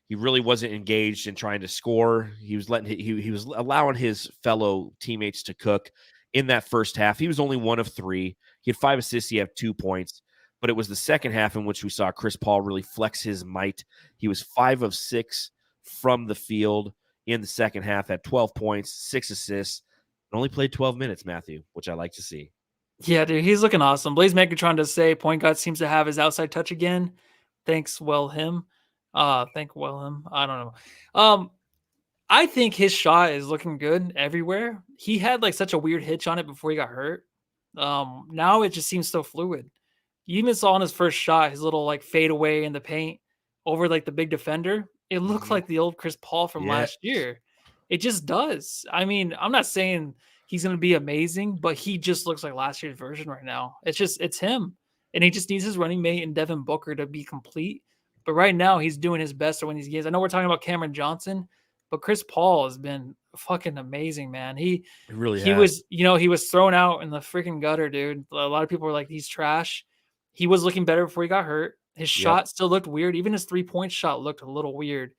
He really wasn't engaged in trying to score. He was allowing his fellow teammates to cook in that first half. He was only 1 of 3. He had 5 assists. He had 2 points. But it was the second half in which we saw Chris Paul really flex his might. He was 5 of 6 from the field in the second half, had 12 points, 6 assists, and only played 12 minutes, Matthew, which I like to see. Yeah, dude, he's looking awesome. Blaze Megatron does say point guard seems to have his outside touch again. Thank him. I don't know. I think his shot is looking good everywhere. He had like such a weird hitch on it before he got hurt. Now it just seems so fluid. You even saw on his first shot, his little like fade away in the paint over like the big defender. It looked like the old Chris Paul from last year. It just does. I mean, I'm not saying he's going to be amazing, but he just looks like last year's version right now. It's him. And he just needs his running mate and Devin Booker to be complete. But right now he's doing his best to win these games. I know we're talking about Cameron Johnson, but Chris Paul has been fucking amazing, man. He was thrown out in the freaking gutter, dude. A lot of people were like, he's trash. He was looking better before he got hurt. His shot still looked weird. Even his 3-point shot looked a little weird.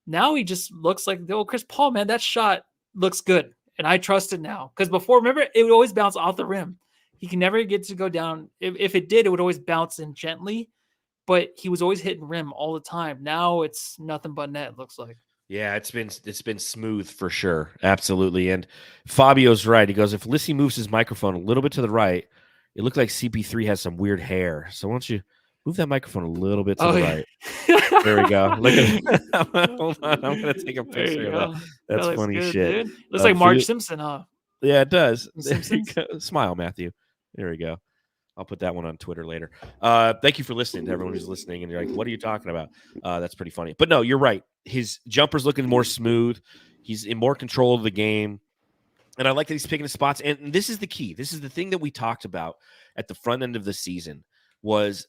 Now he just looks like the old Chris Paul, man. That shot looks good. And I trust it now. Because before, remember, it would always bounce off the rim. He can never get to go down. If it did, it would always bounce in gently. But he was always hitting rim all the time. Now it's nothing but net, it looks like. Yeah, it's been smooth for sure. Absolutely. And Fabio's right. He goes, if Lissy moves his microphone a little bit to the right, it looked like CP3 has some weird hair. So why don't you move that microphone a little bit to the right? There we go. Look at hold on. I'm going to take a picture of that. That's that funny good, shit. Dude. Looks like Marge Simpson, huh? Yeah, it does. Smile, Matthew. There we go. I'll put that one on Twitter later. Thank you for listening to everyone who's listening. And you're like, what are you talking about? That's pretty funny. But no, you're right. His jumper's looking more smooth. He's in more control of the game. And I like that he's picking his spots. And this is the key. This is the thing that we talked about at the front end of the season was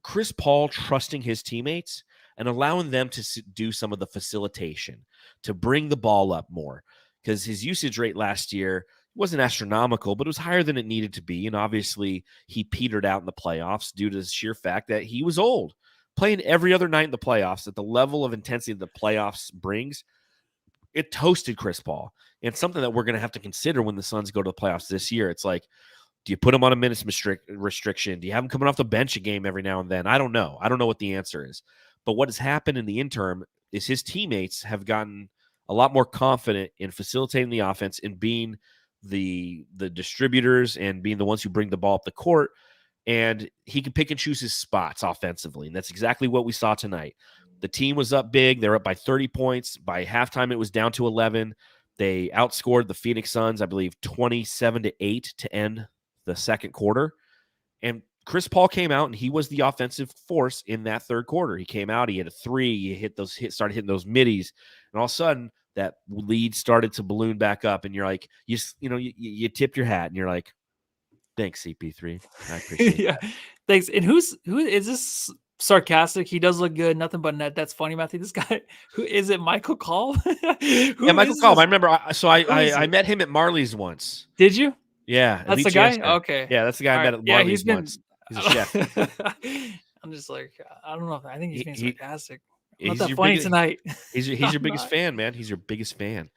Chris Paul trusting his teammates and allowing them to do some of the facilitation, to bring the ball up more. Because his usage rate last year wasn't astronomical, but it was higher than it needed to be. And obviously he petered out in the playoffs due to the sheer fact that he was old. Playing every other night in the playoffs at the level of intensity the playoffs brings, it toasted Chris Paul. And something that we're going to have to consider when the Suns go to the playoffs this year. It's like, do you put him on a minutes restriction? Do you have him coming off the bench a game every now and then? I don't know. I don't know what the answer is. But what has happened in the interim is his teammates have gotten a lot more confident in facilitating the offense and being the distributors and being the ones who bring the ball up the court. And he can pick and choose his spots offensively. And that's exactly what we saw tonight. The team was up big. They were up by 30 points. By halftime, it was down to 11. They outscored the Phoenix Suns, I believe, 27-8 to end the second quarter. And Chris Paul came out, and he was the offensive force in that third quarter. He came out, he hit a three, started hitting those middies, and all of a sudden, that lead started to balloon back up, and you're like, you tip your hat, and you're like, thanks, CP3. I appreciate that. Thanks. And who is this? Sarcastic. He does look good. Nothing but net. That's funny, Matthew. This guy, who is it? Michael Call? Michael Call. I remember. I met him at Marley's once. Did you? Yeah, that's the guy. Okay. Yeah, that's the guy I met at Marley's once. He's a chef. I'm just like, I don't know. I think he's being sarcastic. Not that funny tonight. He's your biggest fan, man. He's your biggest fan.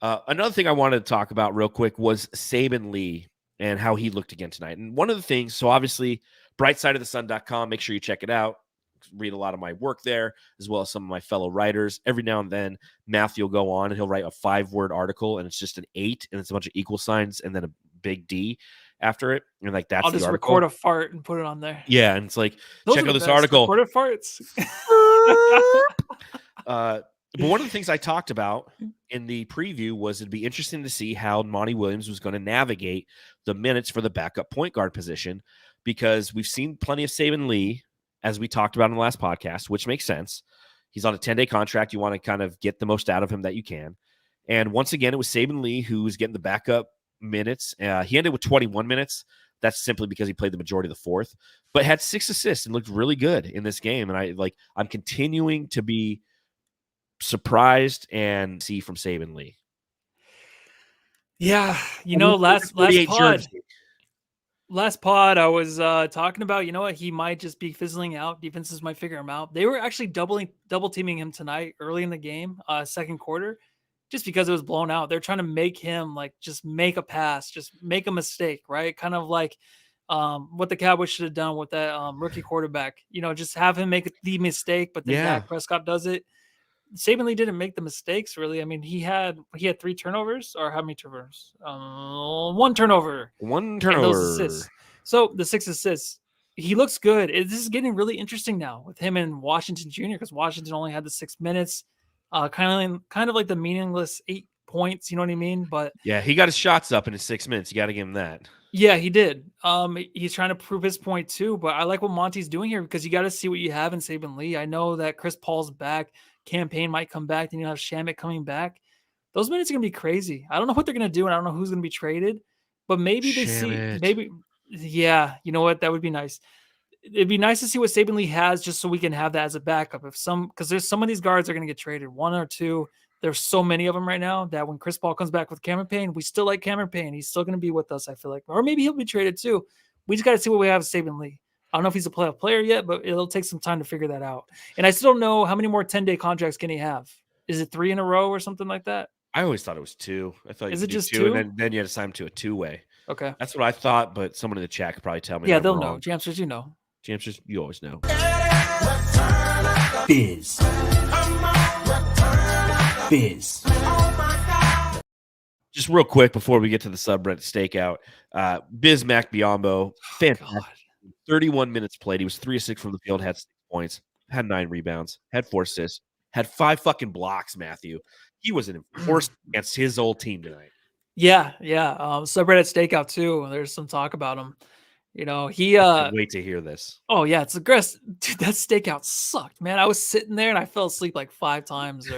Another thing I wanted to talk about real quick was Saban Lee and how he looked again tonight. And one of the things, so obviously, brightsideofthesun.com, make sure you check it out. read a lot of my work there, as well as some of my fellow writers. Every now and then, Matthew will go on and he'll write a 5-word article, and it's just an 8, and it's a bunch of equal signs, and then a big D after it. And like, that's I'll the just article. record a fart and put it on there. Yeah, and it's like, Those check are out the this best. article. Recorded farts. But one of the things I talked about in the preview was it'd be interesting to see how Monty Williams was going to navigate the minutes for the backup point guard position, because we've seen plenty of Saben Lee, as we talked about in the last podcast, which makes sense. He's on a 10-day contract. You want to kind of get the most out of him that you can. And once again, it was Saben Lee who was getting the backup minutes. He ended with 21 minutes. That's simply because he played the majority of the fourth, but had 6 assists and looked really good in this game. And I'm continuing to be surprised and see from Saben Lee. Yeah, last pod I was talking about, what, he might just be fizzling out. Defenses might figure him out. They were actually double teaming him tonight early in the game, second quarter, just because it was blown out. They're trying to make him just make a pass, just make a mistake, right? Kind of like what the Cowboys should have done with that rookie quarterback. Just have him make the mistake, but then Dak Prescott does it. Saben Lee didn't make the mistakes, really. I mean, he had 3 turnovers, or how many turnovers? 1 turnover. 1 turnover. And those assists. So the 6 assists. He looks good. This is getting really interesting now with him and Washington Jr., because Washington only had the 6 minutes. Kind of like the meaningless 8 points. You know what I mean? But yeah, he got his shots up in his 6 minutes. You got to give him that. Yeah, he did. He's trying to prove his point too. But I like what Monty's doing here, because you got to see what you have in Saben Lee. I know that Chris Paul's back. Campaign might come back, then you have Shamet coming back. Those minutes are gonna be crazy. I don't know what they're gonna do, and I don't know who's gonna be traded, but maybe they you know what, that would be nice. It'd be nice to see what Saben Lee has, just so we can have that as a backup. Because there's some of these guards are gonna get traded, 1 or 2. There's so many of them right now that when Chris Paul comes back with Cameron Payne, we still like Cameron Payne. He's still gonna be with us, I feel like, or maybe he'll be traded too. We just got to see what we have with Saben Lee. I don't know if he's a playoff player yet, but it'll take some time to figure that out. And I still don't know how many more 10-day contracts can he have. Is it 3 in a row or something like that? I always thought it was 2. I thought is it just 2, 2? and then you had to sign him to a 2-way. Okay, that's what I thought. But someone in the chat could probably tell me. Yeah, they'll know. Jamsters, you know. Jamsters, you always know. Biz. Just real quick before we get to the subreddit stakeout, Bismack Biyombo, fantastic. 31 minutes played. He was 3 of 6 from the field, had 6 points, had 9 rebounds, had 4 assists, had 5 fucking blocks, Matthew. He was an enforcement against his old team tonight. Yeah. Subreddit stakeout too. There's some talk about him. He I can't wait to hear this. Oh yeah, it's aggressive. Dude, that stakeout sucked, man. I was sitting there and I fell asleep like 5 times.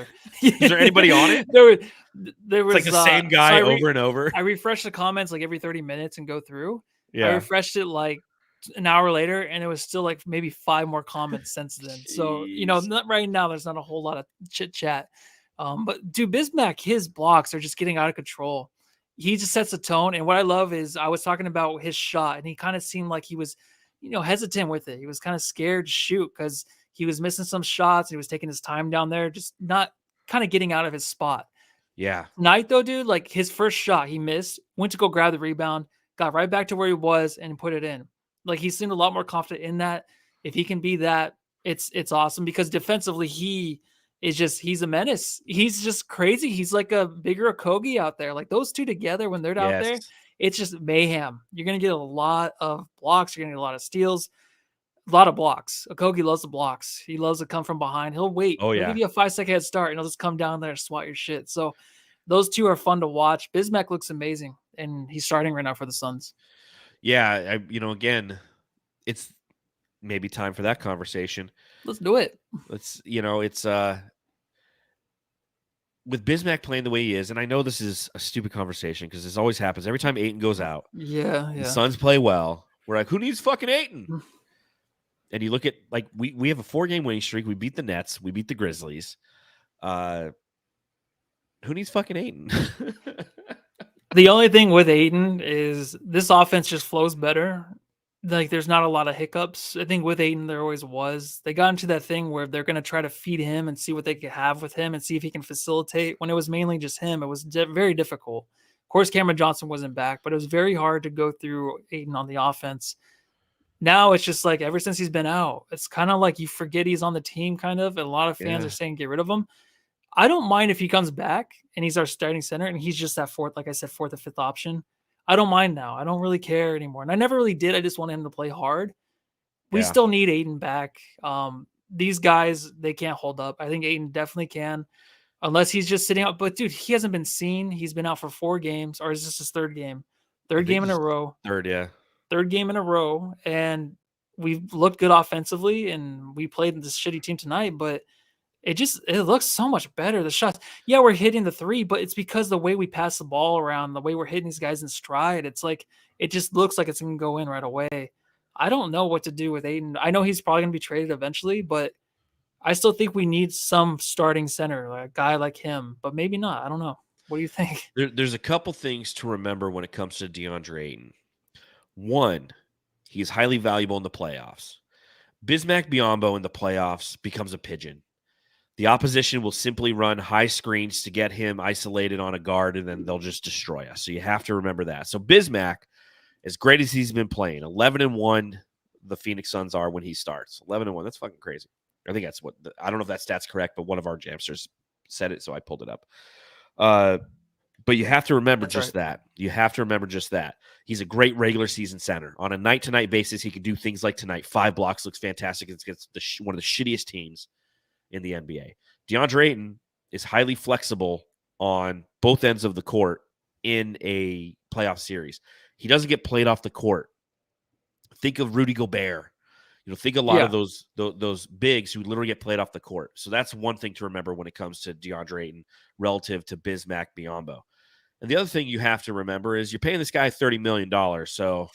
Is there anybody on it? There was like the same guy over and over. I refreshed the comments like every 30 minutes and go through. Yeah. I refreshed it like an hour later, and it was still like maybe 5 more comments since then. So, not right now, there's not a whole lot of chit chat. But dude, Bismack, his blocks are just getting out of control. He just sets a tone. And what I love is I was talking about his shot, and he kind of seemed like he was, hesitant with it. He was kind of scared to shoot because he was missing some shots. He was taking his time down there, just not kind of getting out of his spot. Yeah. Tonight, though, dude, like his first shot, he missed, went to go grab the rebound, got right back to where he was and put it in. Like he seemed a lot more confident in that. If he can be that, it's awesome, because defensively he's a menace. He's just crazy. He's like a bigger Okogie out there. Like those two together, when they're out there, it's just mayhem. You're gonna get a lot of blocks. You're gonna get a lot of steals, a lot of blocks. Okogie loves the blocks. He loves to come from behind. He'll wait. Oh yeah. He'll give you a 5-second head start, and he'll just come down there and swat your shit. So those two are fun to watch. Bismack looks amazing, and he's starting right now for the Suns. Yeah, again, it's maybe time for that conversation. Let's do it. It's with Bismack playing the way he is, and I know this is a stupid conversation because this always happens every time Ayton goes out. Yeah. The Suns play well. We're like, who needs fucking Ayton? And you look at like we have a 4-game winning streak. We beat the Nets. We beat the Grizzlies. Who needs fucking Ayton? The only thing with Ayton is this offense just flows better. Like there's not a lot of hiccups. I think with Ayton there always was. They got into that thing where they're going to try to feed him and see what they could have with him and see if he can facilitate. When it was mainly just him, it was very difficult. Of course, Cameron Johnson wasn't back, but it was very hard to go through Ayton on the offense. now it's just like ever since he's been out, it's kind of like you forget he's on the team kind of, and a lot of fans are saying get rid of him. I don't mind if he comes back and he's our starting center and he's just that fourth, like I said, fourth or fifth option. I don't mind now. I don't really care anymore. And I never really did. I just wanted him to play hard. We still need Ayton back. These guys, they can't hold up. I think Ayton definitely can, unless he's just sitting out. But dude, he hasn't been seen. He's been out for 4 games, or is this his third game? Third game in a row. Third game in a row. And we've looked good offensively, and we played this shitty team tonight, but it looks so much better. The shots, yeah, we're hitting the 3, but it's because the way we pass the ball around, the way we're hitting these guys in stride, it's like it just looks like it's going to go in right away. I don't know what to do with Ayton. I know he's probably going to be traded eventually, but I still think we need some starting center, like a guy like him, but maybe not. I don't know. What do you think? There's a couple things to remember when it comes to DeAndre Ayton. One, he's highly valuable in the playoffs. Bismack Biyombo in the playoffs becomes a pigeon. The opposition will simply run high screens to get him isolated on a guard, and then they'll just destroy us. So you have to remember that. So Bismack, as great as he's been playing, 11-1, the Phoenix Suns are when he starts. 11-1. That's fucking crazy. I think that's I don't know if that stat's correct, but one of our jamsters said it, so I pulled it up. But you have to remember that. You have to remember just that. He's a great regular season center. On a night-to-night basis, he can do things like tonight. 5 blocks, looks fantastic against one of the shittiest teams in the NBA. DeAndre Ayton is highly flexible on both ends of the court in a playoff series. He doesn't get played off the court. Think of Rudy Gobert. Think a lot of those bigs who literally get played off the court. So that's one thing to remember when it comes to DeAndre Ayton relative to Bismack Biyombo. And the other thing you have to remember is you're paying this guy $30 million, so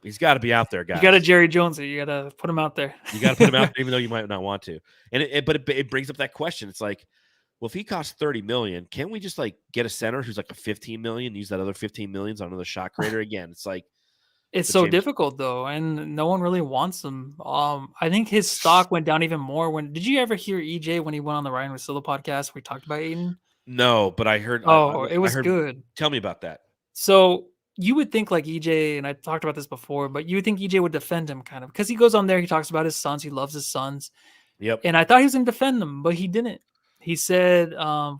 he's got to be out there, guys. You got to Jerry Jones it. You got to put him out there. You got to put him out there, even though you might not want to. And it brings up that question. It's like, well, if he costs $30 million, can't we just like get a center who's like a $15 million, use that other $15 million on another shot creator again? It's like it's so difficult though, and no one really wants him. I think his stock went down even more. Did you ever hear EJ when he went on the Ryan Russillo podcast? We talked about Ayton. No, but I heard. It was good. Tell me about that. So you would think like EJ, and I talked about this before, but you would think EJ would defend him kind of because he goes on there, he talks about his sons, he loves his sons. Yep. And I thought he was going to defend them, but he didn't. He said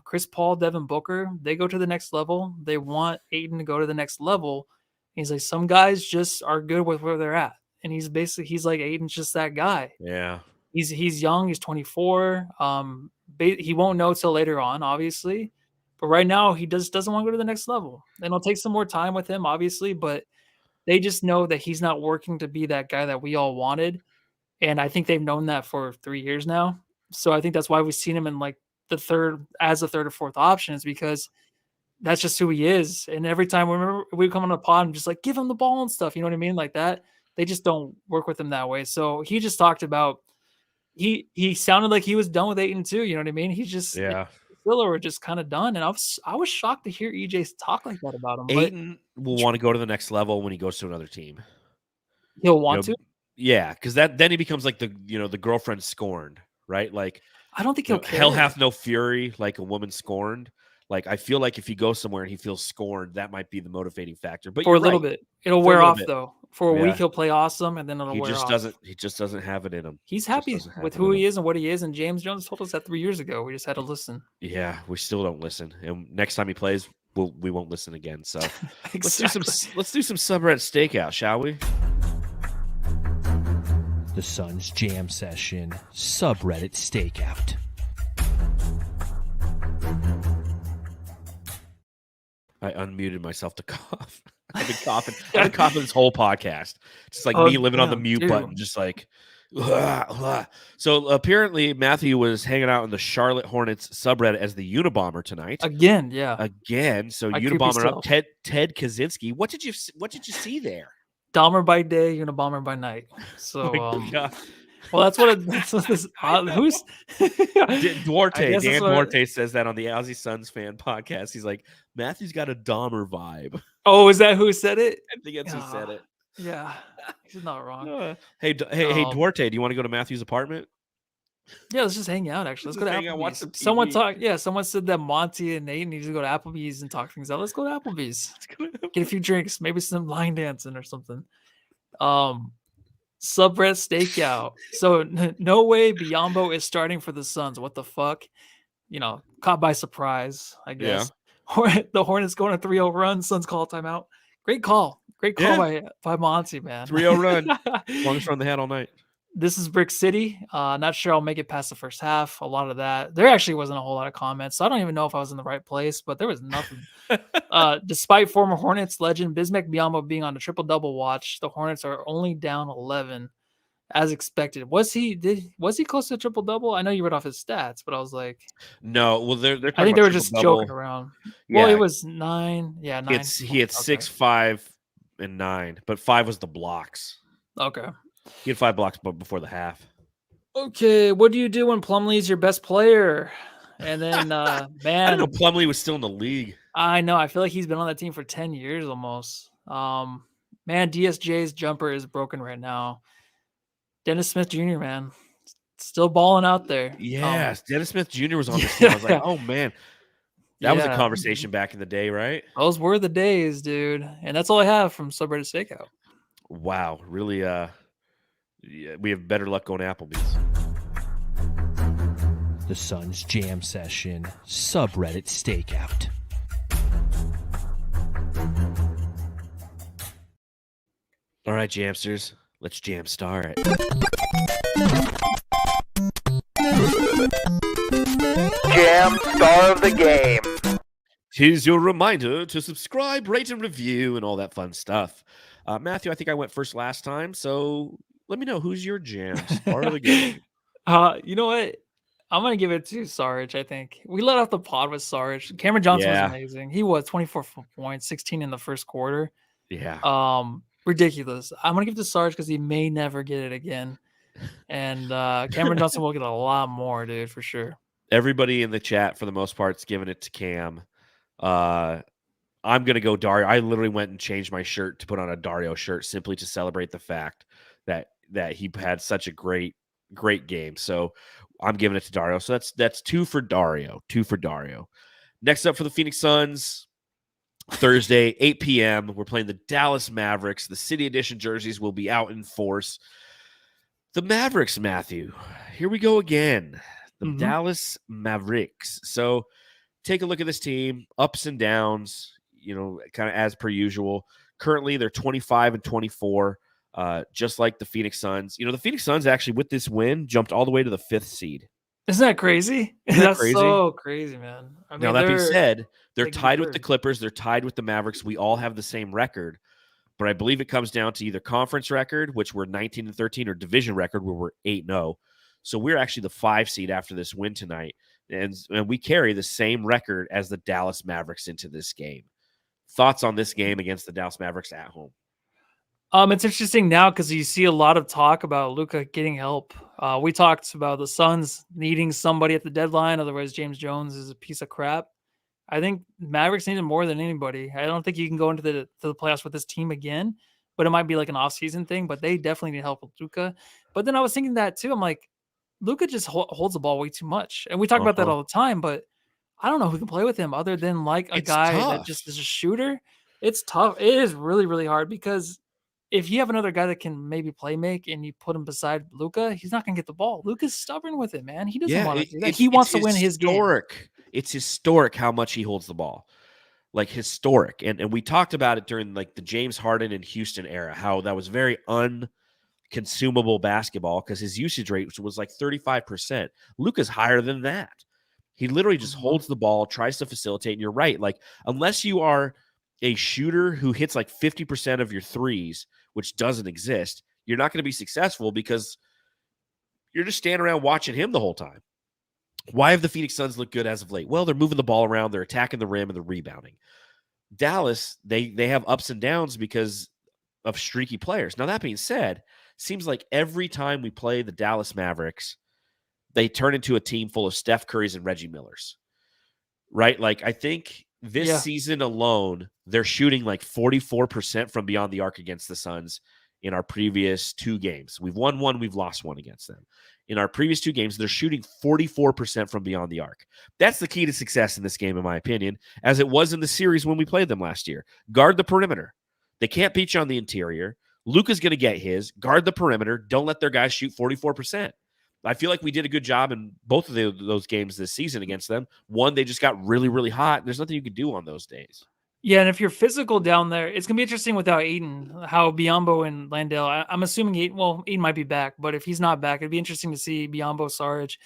Chris Paul, Devin Booker, they go to the next level. They want Ayton to go to the next level. He's like, some guys just are good with where they're at. And he's like, Ayton's just that guy. Yeah. He's young. He's 24. He won't know till later on, obviously. But right now, he doesn't want to go to the next level. And it'll take some more time with him, obviously. But they just know that he's not working to be that guy that we all wanted. And I think they've known that for 3 years now. So I think that's why we've seen him in like the third or fourth option, is because that's just who he is. And every time we come on a pod, I'm just like, give him the ball and stuff. You know what I mean? Like that. They just don't work with him that way. So he just talked about, he sounded like he was done with Ayton too. You know what I mean? He's just, Villa were just kind of done. And I was shocked to hear EJ talk like that about him. Ayton will want to go to the next level when he goes to another team. He'll want to? Yeah. Cause then he becomes like the girlfriend scorned, right? Like, I don't think he'll care. Hell hath no fury like a woman scorned. Like, I feel like if he goes somewhere and he feels scorned, that might be the motivating factor. But for a little bit, it'll wear off though. For a week, he'll play awesome, and then it'll wear off. He just doesn't have it in him. He's happy with who he is and what he is. And James Jones told us that 3 years ago. We just had to listen. Yeah, we still don't listen. And next time he plays, we won't listen again. So exactly. let's do some subreddit stakeout, shall we? The Suns Jam Session subreddit stakeout. I unmuted myself to cough. I've been coughing this whole podcast. Just like me living on the mute button, just like. So apparently Matthew was hanging out in the Charlotte Hornets subreddit as the Unabomber tonight. Again, yeah. So Unabomber up. Ted Kaczynski. What did you see there? Dahmer by day, Unabomber by night. So well, that's what this. Who's Duarte? Dan Duarte says that on the Aussie Suns fan podcast. He's like, Matthew's got a Dahmer vibe. Oh, is that who said it? I think that's who said it. Yeah, he's not wrong. Hey, Duarte, do you want to go to Matthew's apartment? Yeah, let's just hang out. Actually, let's go to Applebee's. Someone said that Monty and Nate need to go to Applebee's and talk things out. Let's go to Applebee's. Get a few drinks, maybe some line dancing or something. Subreddit stakeout. So no way Biyombo is starting for the Suns. What the fuck? Caught by surprise, I guess. The Hornets going a 3-0 run. Suns call timeout. Great call. Great call by Monty, man. 3-0 run. Longest run they had all night. This is Brick City. Not sure I'll make it past the first half. A lot of that. There actually wasn't a whole lot of comments, so I don't even know if I was in the right place, but there was nothing. Despite former Hornets legend Bismack Biyombo being on a triple-double watch, the Hornets are only down 11 as expected. Was he close to a triple-double? I know you read off his stats, but I was like... No, well, they're I think they were just joking around. Yeah. Well, it was 9. Yeah, 9. He had 6, 5, and 9, but 5 was the blocks. Okay. He had 5 blocks before the half. Okay, what do you do when Plumlee's your best player? And then, man, I didn't know Plumlee was still in the league. I know. I feel like he's been on that team for 10 years almost. Man, DSJ's jumper is broken right now. Dennis Smith Jr., man, still balling out there. Yes, Dennis Smith Jr. was on the team. I was like, oh man, that was a conversation back in the day, right? Those were the days, dude. And that's all I have from Subreddit Stakeout. Wow, really? We have better luck going Applebee's. The Suns Jam Session Subreddit Stakeout. All right, Jamsters, let's jam star it. Jam star of the game. Here's your reminder to subscribe, rate, and review, and all that fun stuff. Matthew, I think I went first last time, so let me know who's your jam star of the game. You know what? I'm gonna give it to Saric. I think we let off the pod with Saric. Cameron Johnson was amazing. He was 24 points, 16 in the first quarter. Yeah. Ridiculous. I'm gonna give it to Saric because he may never get it again, and Cameron Johnson will get a lot more, dude, for sure. Everybody in the chat, for the most part, is giving it to Cam. I'm going to go Dario. I literally went and changed my shirt to put on a Dario shirt simply to celebrate the fact that he had such a great game. So I'm giving it to Dario. So that's 2 for Dario. 2 for Dario. Next up for the Phoenix Suns, Thursday, 8 p.m., we're playing the Dallas Mavericks. The City Edition jerseys will be out in force. The Mavericks, Matthew. Here we go again. The Dallas Mavericks. So take a look at this team, ups and downs, kind of as per usual. Currently, they're 25 and 24, just like the Phoenix Suns. The Phoenix Suns actually, with this win, jumped all the way to the 5th seed. Isn't that crazy? That's crazy? So crazy, man. I mean, now, that being said, they're tied with the Clippers. They're tied with the Mavericks. We all have the same record. But I believe it comes down to either conference record, which we're 19 and 13, or division record, where we're 8-0. So we're actually the 5 seed after this win tonight. And we carry the same record as the Dallas Mavericks into this game. Thoughts on this game against the Dallas Mavericks at home? It's interesting now because you see a lot of talk about Luka getting help. We talked about the Suns needing somebody at the deadline. Otherwise, James Jones is a piece of crap. I think Mavericks need him more than anybody. I don't think you can go into the playoffs with this team again, but it might be like an off-season thing. But they definitely need help with Luka. But then I was thinking that too. I'm like, Luka just holds the ball way too much. And we talk about that all the time, but I don't know who can play with him other than like a guy that just is a shooter. It's tough. It is really, really hard because if you have another guy that can maybe play make and you put him beside Luka, he's not going to get the ball. Luka's stubborn with it, man. He doesn't want to do that. He wants to win his game. It's historic how much he holds the ball. Like historic. And we talked about it during like the James Harden and Houston era, how that was very consumable basketball because his usage rate was like 35%. Luka's higher than that. He literally just holds the ball, tries to facilitate, and you're right. Like, unless you are a shooter who hits like 50% of your threes, which doesn't exist, you're not going to be successful because you're just standing around watching him the whole time. Why have the Phoenix Suns looked good as of late? Well, they're moving the ball around, they're attacking the rim, and they're rebounding. Dallas, they have ups and downs because of streaky players. Now, that being said, seems like every time we play the Dallas Mavericks, they turn into a team full of Steph Currys and Reggie Millers, right? Like, I think this season alone, they're shooting like 44% from beyond the arc against the Suns in our previous 2 games. We've won 1, we've lost 1 against them. In our previous 2 games, they're shooting 44% from beyond the arc. That's the key to success in this game, in my opinion, as it was in the series when we played them last year. Guard the perimeter. They can't beat you on the interior. Luka's going to get his. Guard the perimeter. Don't let their guys shoot 44%. I feel like we did a good job in both of those games this season against them. One, they just got really, really hot. There's nothing you can do on those days. Yeah, and if you're physical down there, it's going to be interesting without Ayton, how Biyombo and Landale, I'm assuming Ayton might be back, but if he's not back, it'd be interesting to see Biyombo, Saric,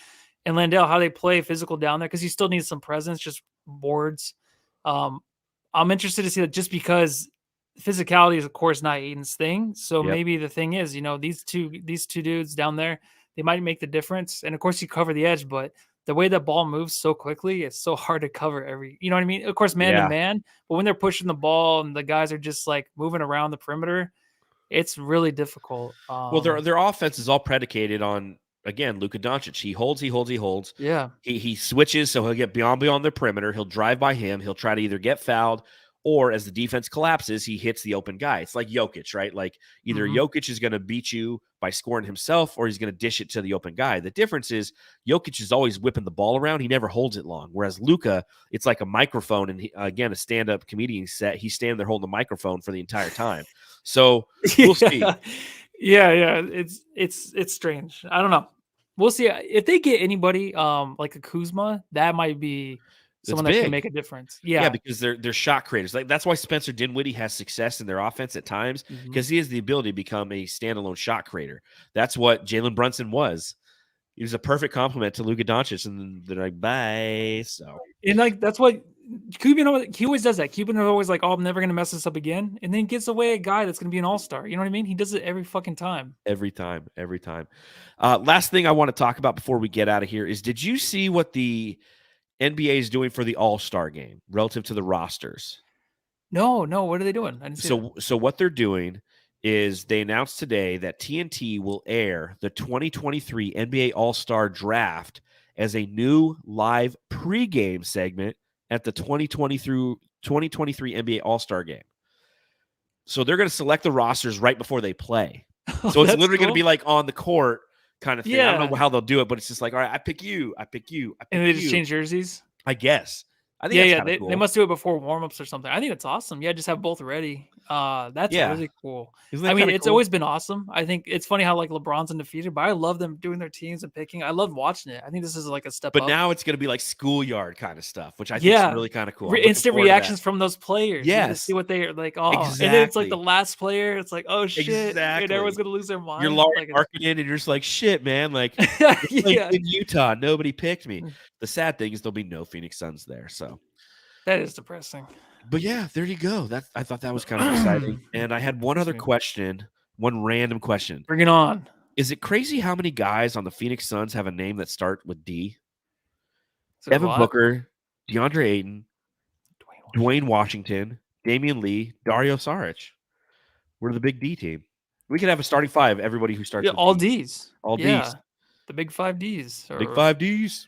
and Landale, how they play physical down there, because you still need some presence, just boards. I'm interested to see that, just because physicality is, of course, not Ayton's thing. So maybe the thing is, these two dudes down there, they might make the difference. And of course, you cover the edge, but the way that ball moves so quickly, it's so hard to cover you know what I mean? Of course, man to man, but when they're pushing the ball and the guys are just like moving around the perimeter, it's really difficult. Well, their offense is all predicated on, again, Luka Doncic. He holds. Yeah. He switches, so he'll get Biyombo on the perimeter. He'll drive by him. He'll try to either get fouled, or as the defense collapses, he hits the open guy. It's like Jokic, right? Like either Jokic is going to beat you by scoring himself, or he's going to dish it to the open guy. The difference is Jokic is always whipping the ball around. He never holds it long. Whereas Luka, it's like a microphone. And again, a stand-up comedian set, he's standing there holding the microphone for the entire time. So we'll see. Yeah. It's strange. I don't know. We'll see. If they get anybody like a Kuzma, that might be someone that can make a difference. Yeah, because they're shot creators. Like that's why Spencer Dinwiddie has success in their offense at times, because he has the ability to become a standalone shot creator. That's what Jalen Brunson was. He was a perfect complement to Luka Doncic, and they're like, bye. So, and like that's what Cuban, he always does that. Cuban is always like, "Oh, I'm never gonna mess this up again," and then gets away a guy that's gonna be an all-star. You know what I mean? He does it every fucking time. Every time. Last thing I want to talk about before we get out of here is: did you see what the NBA is doing for the All-Star game relative to the rosters? No. What are they doing? I didn't see that. So what they're doing is they announced today that TNT will air the 2023 NBA All-Star Draft as a new live pregame segment at the 2023 NBA All-Star game. So they're going to select the rosters right before they play. So it's literally going to be like on the court kind of thing. I don't know how they'll do it, but it's just like, all right, I pick you. And they just change jerseys? I guess. I think that's cool. They must do it before warm-ups or something. I think it's awesome. Yeah, just have both ready. That's really cool. I mean, it's always been awesome. I think it's funny how like LeBron's undefeated, but I love them doing their teams and picking. I love watching it. I think this is like a step up. But now it's going to be like schoolyard kind of stuff, which I think is really kind of cool. Instant reactions from those players. Yeah. To see what they're like. Oh, exactly. And then it's like the last player. It's like, oh shit. Exactly. And everyone's going to lose their mind. You're Larry Marketing and you're just like, shit, man. Like, in Utah, nobody picked me. The sad thing is there'll be no Phoenix Suns there. So that is depressing. But yeah, there you go. I thought that was kind of exciting. And I had one other question, one random question. Bring it on. Is it crazy how many guys on the Phoenix Suns have a name that start with D? Devin Booker, DeAndre Ayton, Dwayne Washington, Damian Lee, Dario Saric. We're the big D team. We could have a starting five, everybody who starts with all D. Ds. All Ds. The big 5 Ds. Big 5 Ds.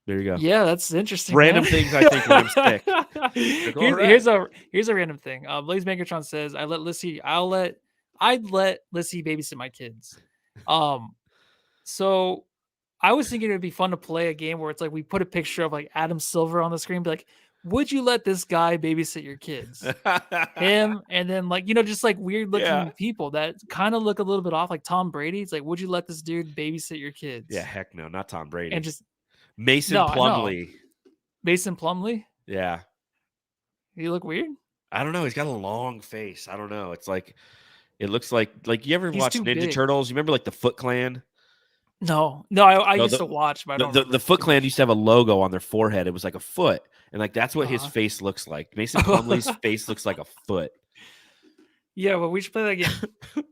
There you go. Yeah, that's interesting. Random things I think when I'm sick. Here's a random thing. Blaze Makertron says, I'd let Lissy babysit my kids. So I was thinking it'd be fun to play a game where it's like we put a picture of like Adam Silver on the screen, be like, would you let this guy babysit your kids? Him, and then like, just like weird looking people that kind of look a little bit off, like Tom Brady. It's like, would you let this dude babysit your kids? Yeah, heck no, not Tom Brady. And just Mason Plumlee. Mason Plumlee? Yeah. He look weird? I don't know. He's got a long face. I don't know. It's like, it looks like you ever watch Ninja Turtles? You remember like the Foot Clan? No, I used to watch, but I don't the Foot Clan used to have a logo on their forehead. It was like a foot. And like, that's what his face looks like. Mason Plumlee's face looks like a foot. Yeah, well, we should play that game.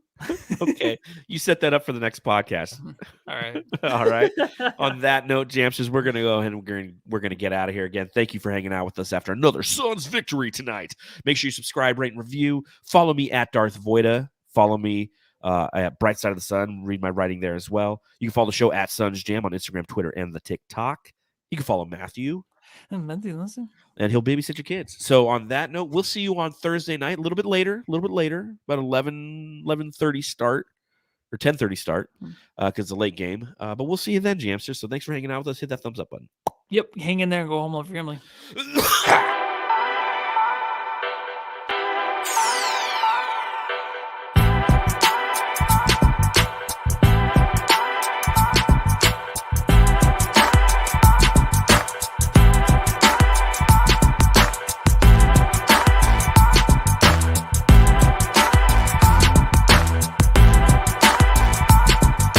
Okay, you set that up for the next podcast. All right. On that note, Jamsters, we're gonna go ahead and we're gonna get out of here again. Thank you for hanging out with us after another Suns victory tonight. Make sure you subscribe, rate, and review. Follow me at Darth Voida. Follow me at Bright Side of the Sun. Read my writing there as well. You can follow the show at Suns Jam on Instagram, Twitter, and the TikTok. You can follow Matthew. And he'll babysit your kids. So on that note, we'll see you on Thursday night, a little bit later, about 11:30 start or 10:30 start because it's a late game. But we'll see you then, Jamster. So thanks for hanging out with us. Hit that thumbs up button. Yep. Hang in there and go home, love your family.